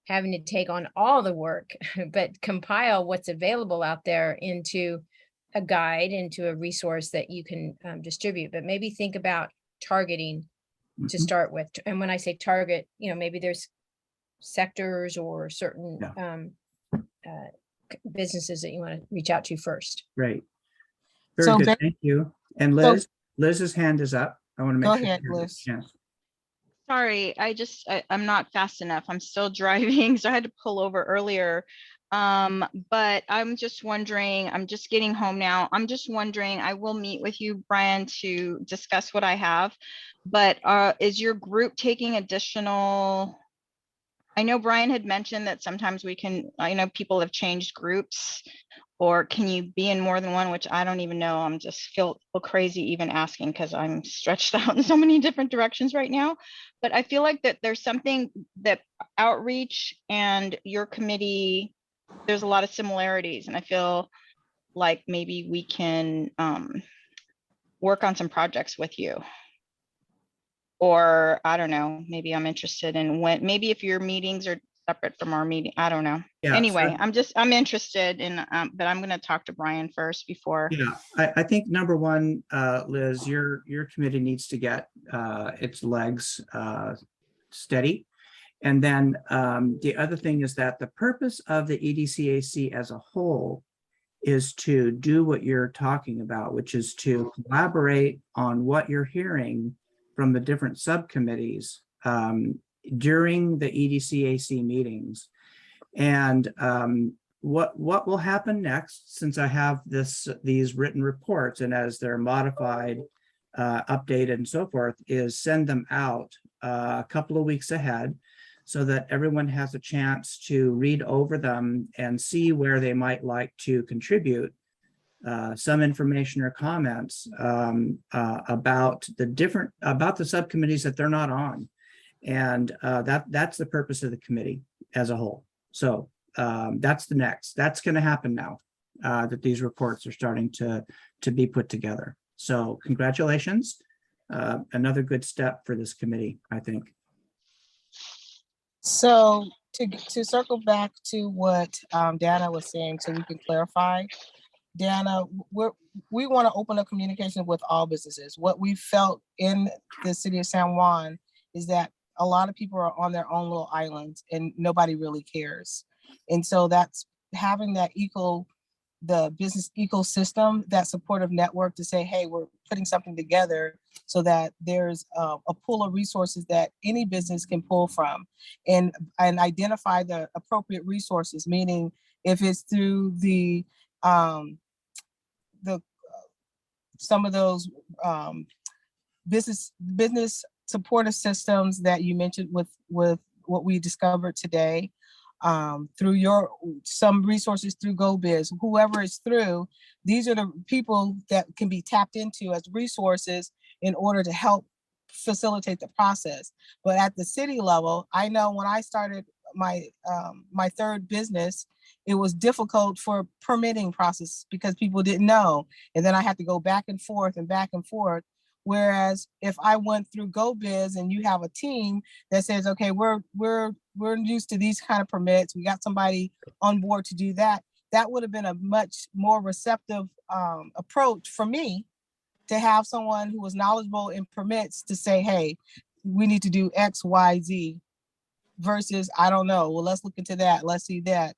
having to take on all the work, but compile what's available out there into a guide, into a resource that you can distribute. But maybe think about targeting to start with. And when I say target, you know, maybe there's sectors or certain businesses that you want to reach out to first. Great. Very good. Thank you. And Liz, Liz's hand is up. I want to make Go sure. ahead, Liz. Sorry, I'm not fast enough. I'm still driving, so I had to pull over earlier. But I'm just wondering, I'm just getting home now. I'm just wondering, I will meet with you, Brian, to discuss what I have. But is your group taking additional? I know Brian had mentioned that sometimes we can, I know people have changed groups, or can you be in more than one, which I don't even know. I'm just feel crazy even asking because I'm stretched out in so many different directions right now. But I feel like that there's something that outreach and your committee, there's a lot of similarities, and I feel like maybe we can work on some projects with you. Or I don't know, maybe I'm interested in maybe if your meetings are separate from our meeting. I don't know. Yeah, Anyway, so- I'm interested in, but I'm gonna talk to Brian first before. Yeah, I think number one, Liz, your committee needs to get its legs steady. And then the other thing is that the purpose of the EDCAC as a whole is to do what you're talking about, which is to collaborate on what you're hearing from the different subcommittees during the EDCAC meetings. And what will happen next, since I have these written reports, and as they're modified, updated and so forth, is send them out a couple of weeks ahead so that everyone has a chance to read over them and see where they might like to contribute some information or comments about the subcommittees that they're not on. And that's the purpose of the committee as a whole. So that's going to happen now that these reports are starting to be put together. So congratulations. Another good step for this committee, I think. So to circle back to what Dana was saying, so we can clarify, Dana, we want to open up communication with all businesses. What we felt in the city of San Juan is that a lot of people are on their own little islands and nobody really cares. And so that's having that the business ecosystem, that supportive network to say, hey, we're putting something together so that there's a pool of resources that any business can pull from and identify the appropriate resources, meaning if it's through some of those business supportive systems that you mentioned with what we discovered today, through some resources through GoBiz, whoever it's through, these are the people that can be tapped into as resources in order to help facilitate the process. But at the city level, I know when I started my third business, it was difficult for permitting process because people didn't know. And then I had to go back and forth and back and forth. Whereas if I went through GoBiz and you have a team that says, okay, we're used to these kind of permits, we got somebody on board to do that, that would have been a much more receptive approach for me to have someone who was knowledgeable in permits to say, hey, we need to do X, Y, Z versus, I don't know, well, let's look into that, let's see that,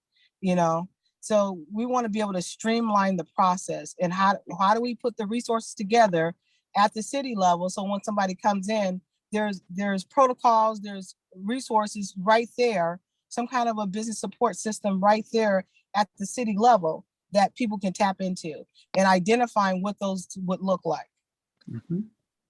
So we want to be able to streamline the process. And how do we put the resources together at the city level? So when somebody comes in, there's protocols, there's resources right there, some kind of a business support system right there at the city level that people can tap into, and identifying what those would look like. Mm-hmm.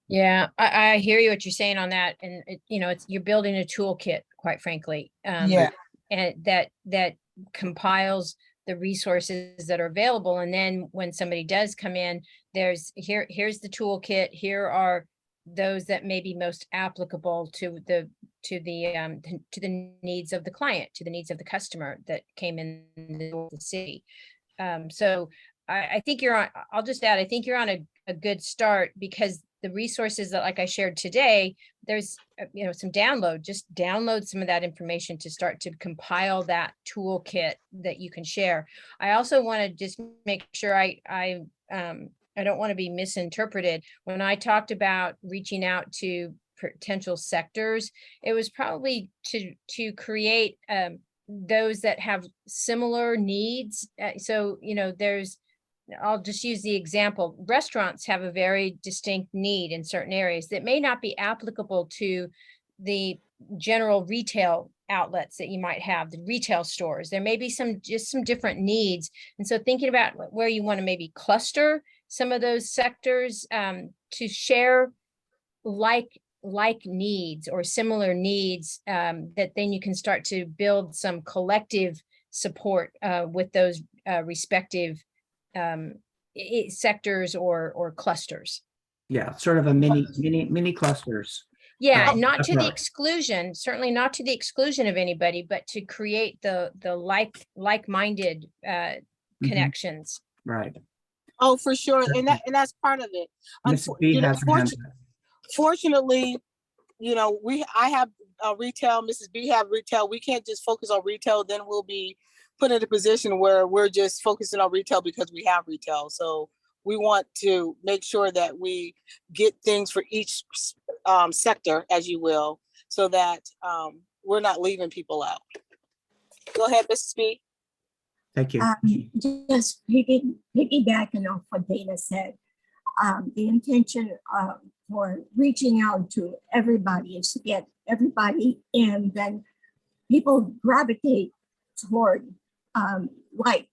Yeah, I hear you what you're saying on that. And you're building a toolkit, quite frankly. Yeah. And that compiles the resources that are available. And then when somebody does come in, here's the toolkit. Here are those that may be most applicable to the needs of the client, to the needs of the customer that came in the city. So I think I'll just add, I think you're on a good start, because the resources that, like I shared today, there's, some just download some of that information to start to compile that toolkit that you can share. I also want to just make sure I don't want to be misinterpreted. When I talked about reaching out to potential sectors, it was probably to create those that have similar needs. I'll just use the example. Restaurants have a very distinct need in certain areas that may not be applicable to the general retail outlets that you might have, the retail stores. There may be some different needs. And so thinking about where you want to maybe cluster some of those sectors to share like needs or similar needs, that then you can start to build some collective support with those respective sectors or clusters. Yeah, sort of a mini clusters. Yeah, not to the approach. exclusion, certainly not to the exclusion of anybody, but to create the like-minded connections. Right. Oh, for sure. And that's part of it. Ms. B has her hand up. Fortunately, I have retail, Mrs. B have retail. We can't just focus on retail, then we'll be put in a position where we're just focusing on retail because we have retail. So we want to make sure that we get things for each sector, as you will, so that we're not leaving people out. Go ahead, Mrs. B. Thank you. Just piggybacking off what Dana said, the intention for reaching out to everybody is to get everybody in, then people gravitate toward light.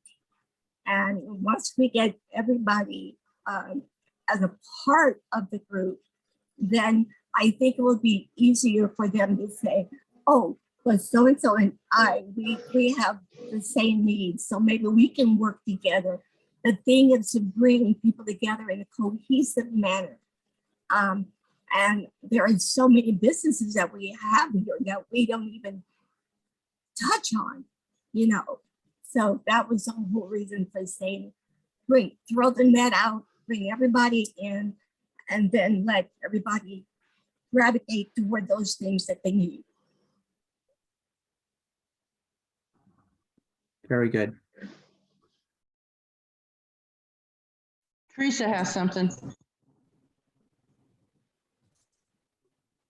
And once we get everybody as a part of the group, then I think it will be easier for them to say, oh, but so-and-so and I, we have the same needs, so maybe we can work together. The thing is to bring people together in a cohesive manner. And there are so many businesses that we have here that we don't even touch on, you know. So that was the whole reason for saying, throw the net out, bring everybody in, and then let everybody gravitate toward those things that they need. Very good. Teresa has something.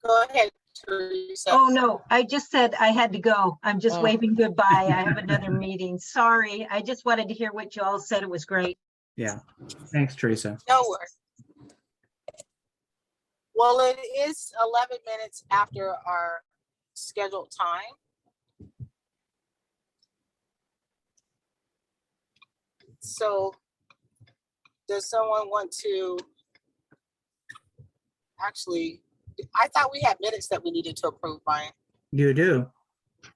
Go ahead, Teresa. Oh, no, I just said I had to go. I'm just Oh. waving goodbye. I have another meeting. Sorry. I just wanted to hear what you all said. It was great. Yeah. Thanks, Teresa. No worries. Well, it is 11 minutes after our scheduled time. So does someone want to, actually, I thought we had minutes that we needed to approve, Brian. You do.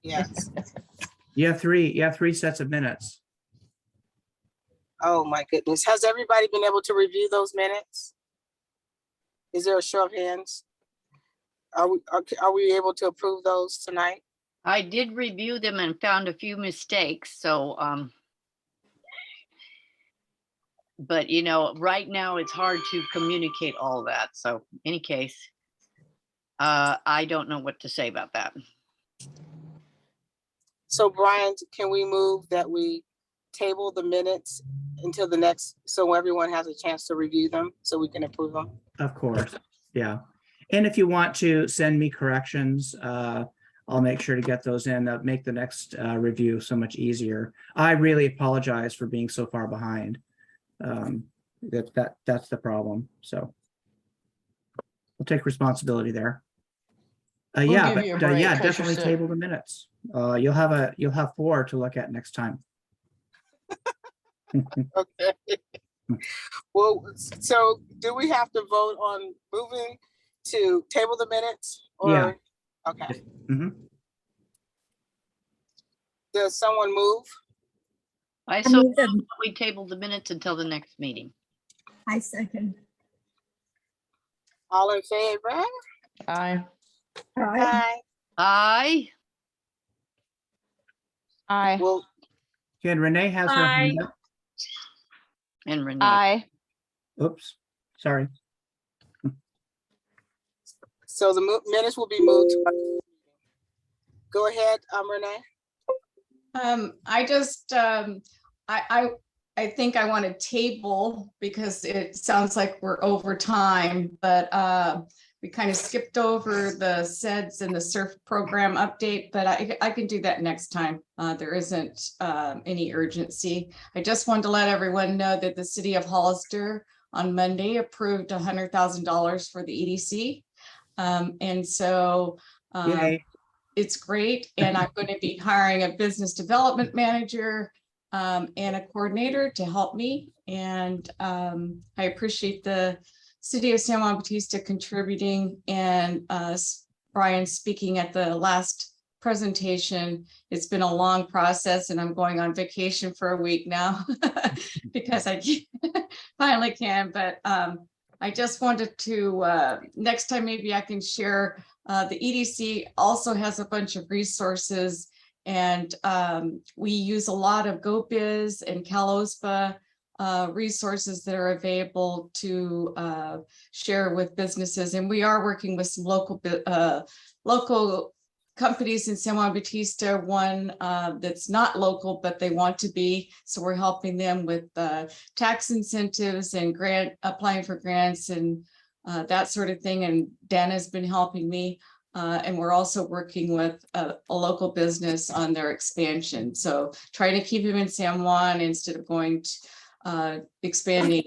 Yes. You have three sets of minutes. Oh my goodness. Has everybody been able to review those minutes? Is there a show of hands? Are we able to approve those tonight? I did review them and found a few mistakes, so, but you know, right now it's hard to communicate all that. So any case, I don't know what to say about that. So Brian, can we move that we table the minutes until the next, so everyone has a chance to review them so we can approve them? Of course. Yeah. And if you want to send me corrections, I'll make sure to get those in. That'll make the next review so much easier. I really apologize for being so far behind. That's the problem. So we'll take responsibility there. We'll Yeah, give you a but break yeah, 'cause you're definitely sick. table the minutes. You'll have 4 to look at next time. Okay. Well, so do we have to vote on moving to table the minutes? Or? Yeah. Okay. Mhm. Does someone move? I I so mean, we tabled the minutes until the next meeting. I second. All in favor? Aye. All right. Aye. Aye. Well, And Renee has her hand up. And Renee. Aye. Oops, sorry. so the minutes will be moved. Go ahead, Renee. I just, I think I want to table because it sounds like we're over time, but we kind of skipped over the SEDS and the SURF program update, but I can do that next time. There isn't any urgency. I just wanted to let everyone know that the city of Hollister on Monday approved $100,000 for the EDC. And so Yay. it's great. And I'm going to be hiring a business development manager and a coordinator to help me. And I appreciate the city of San Juan Bautista contributing and Brian speaking at the last presentation. It's been a long process and I'm going on vacation for a week now because I finally can, but I just wanted to, next time maybe I can share, the EDC also has a bunch of resources and we use a lot of GoBiz and CalOSPA resources that are available to share with businesses. And we are working with some local companies in San Juan Bautista, one that's not local, but they want to be. So we're helping them with tax incentives and applying for grants and that sort of thing. And Dana's been helping me. And we're also working with a local business on their expansion. So trying to keep them in San Juan instead of going to expanding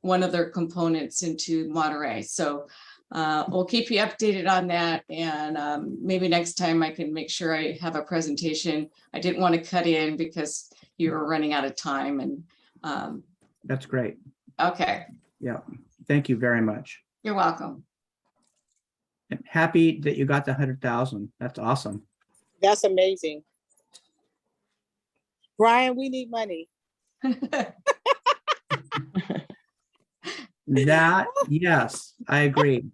one of their components into Monterey. So we'll keep you updated on that. And maybe next time I can make sure I have a presentation. I didn't want to cut in because you were running out of time. And That's great. okay, Yeah. Thank you very much. you're welcome. And happy that you got the 100,000. That's awesome. That's amazing. Brian, we need money. That, yes, I agree.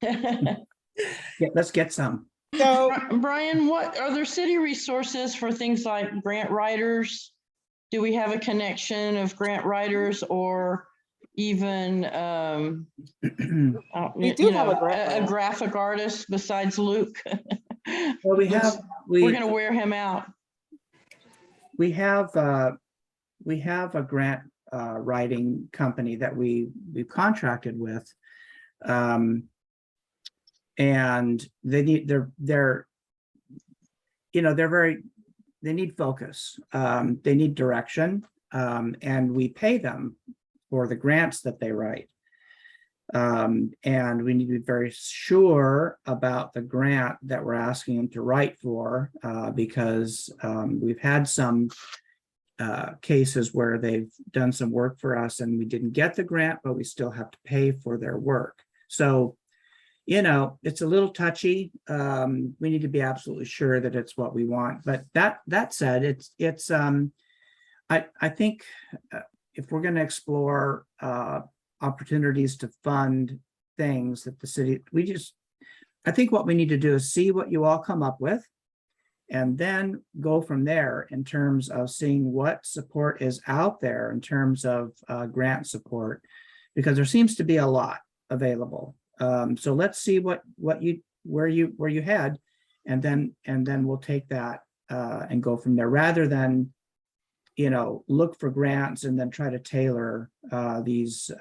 Yeah, let's get some. So Brian, what are there city resources for things like grant writers? Do we have a connection of grant writers or even We do have a grant writer. graphic artist besides Luke? Well, we're gonna wear him out. we have a grant writing company that we've contracted with, and they need they need focus, they need direction, and we pay them for the grants that they write, and we need to be very sure about the grant that we're asking them to write for, because we've had some cases where they've done some work for us and we didn't get the grant, but we still have to pay for their work. So, it's a little touchy. We need to be absolutely sure that it's what we want. But that said, I think if we're going to explore opportunities to fund things that the city, I think what we need to do is see what you all come up with, and then go from there in terms of seeing what support is out there in terms of grant support, because there seems to be a lot available. So let's see where you head, and then we'll take that and go from there, rather than look for grants and then try to tailor these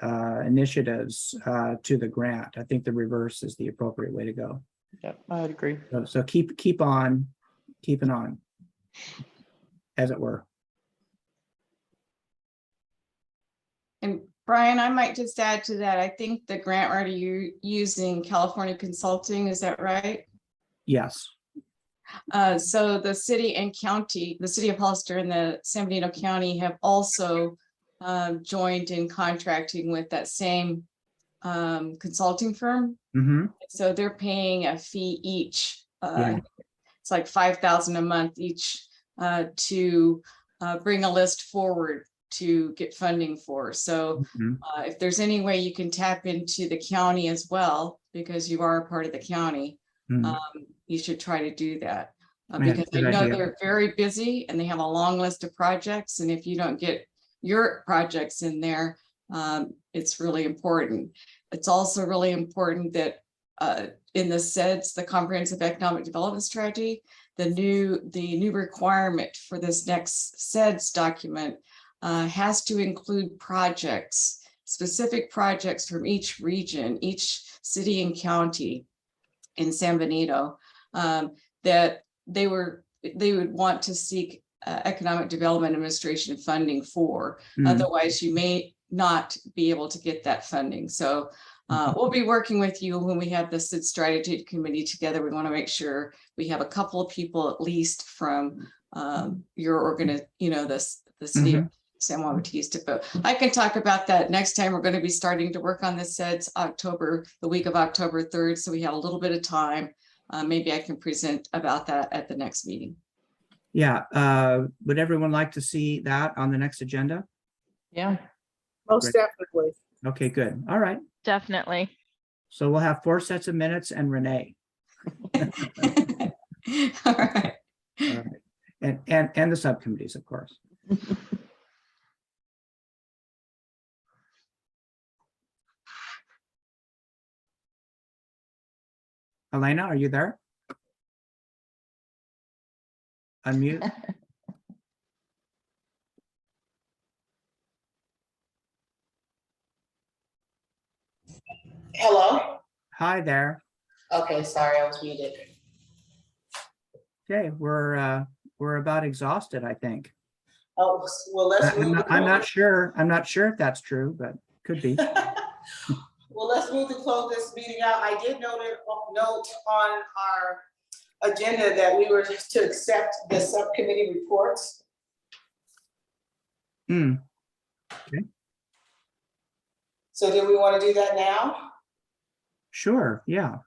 initiatives to the grant. I think the reverse is the appropriate way to go. Yeah, I'd agree. So keep on keeping on, as it were. And Brian, I might just add to that. I think the grant writer you're using California Consulting, is that right? Yes. So the city and county, the city of Hollister and the San Benito County have also joined in contracting with that same consulting firm. Mm-hmm. So they're paying a fee each. Yeah. It's like $5,000 a month each to bring a list forward to get funding for. So if there's any way you can tap into the county as well, because you are a part of the county, you should try to do that. Because I know they're very busy and they have a long list of projects. And if you don't get your projects in there, it's really important. It's also really important that in the SEDS, the Comprehensive Economic Development Strategy, the new requirement for this next SEDS document has to include projects, specific projects from each region, each city and county in San Benito, that they would want to seek economic development administration funding for. Otherwise, you may not be able to get that funding. So we'll be working with you when we have the SID strategy committee together. We want to make sure we have a couple of people at least from your the city of San Juan Bautista. But I can talk about that next time. We're going to be starting to work on the SEDS the week of October 3rd. So we have a little bit of time. Maybe I can present about that at the next meeting. Yeah. Would everyone like to see that on the next agenda? Yeah. Most definitely. Okay, good. All right. Definitely. So we'll have 4 sets of minutes and Renee. All right. All right. And the subcommittees, of course. Elena, are you there? Unmute. Hello? Hi there. Okay, sorry, I was muted. Okay, we're about exhausted, I think. Oh, well, let's move. I'm not sure. I'm not sure if that's true, but could be. Well, let's move to close this meeting out. I did note on our agenda that we were to accept the subcommittee reports. Hmm. So do we want to do that now? Sure, yeah.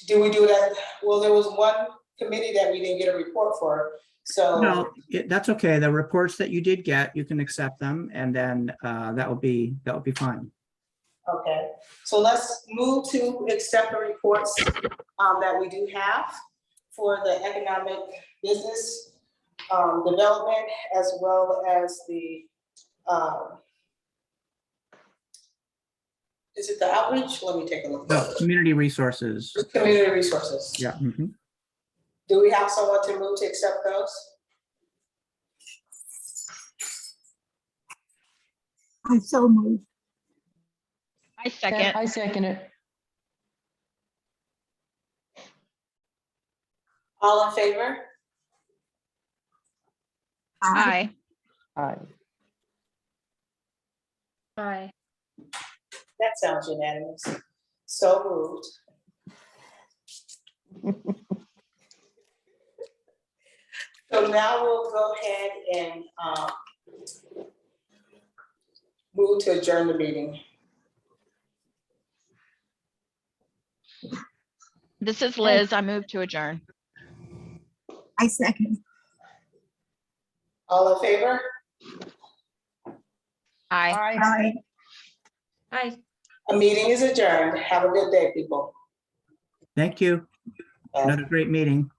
Do we do that? Well, there was one committee that we didn't get a report for, so. No, that's okay. The reports that you did get, you can accept them, and then that will be fine. Okay, so let's move to accept the reports that we do have for the economic business development, as well as the, is it the outreach? Let me take a look. No, community resources. Community resources. Yeah. Mhm. Do we have someone to move to accept those? I so moved. I second. I second it. All in favor? Aye. Aye. Aye. That sounds unanimous. So moved. So now we'll go ahead and move to adjourn the meeting. This is Liz. I move to adjourn. I second. All in favor? Aye. Aye. Aye. A meeting is adjourned. Have a good day, people. Thank you. Another great meeting.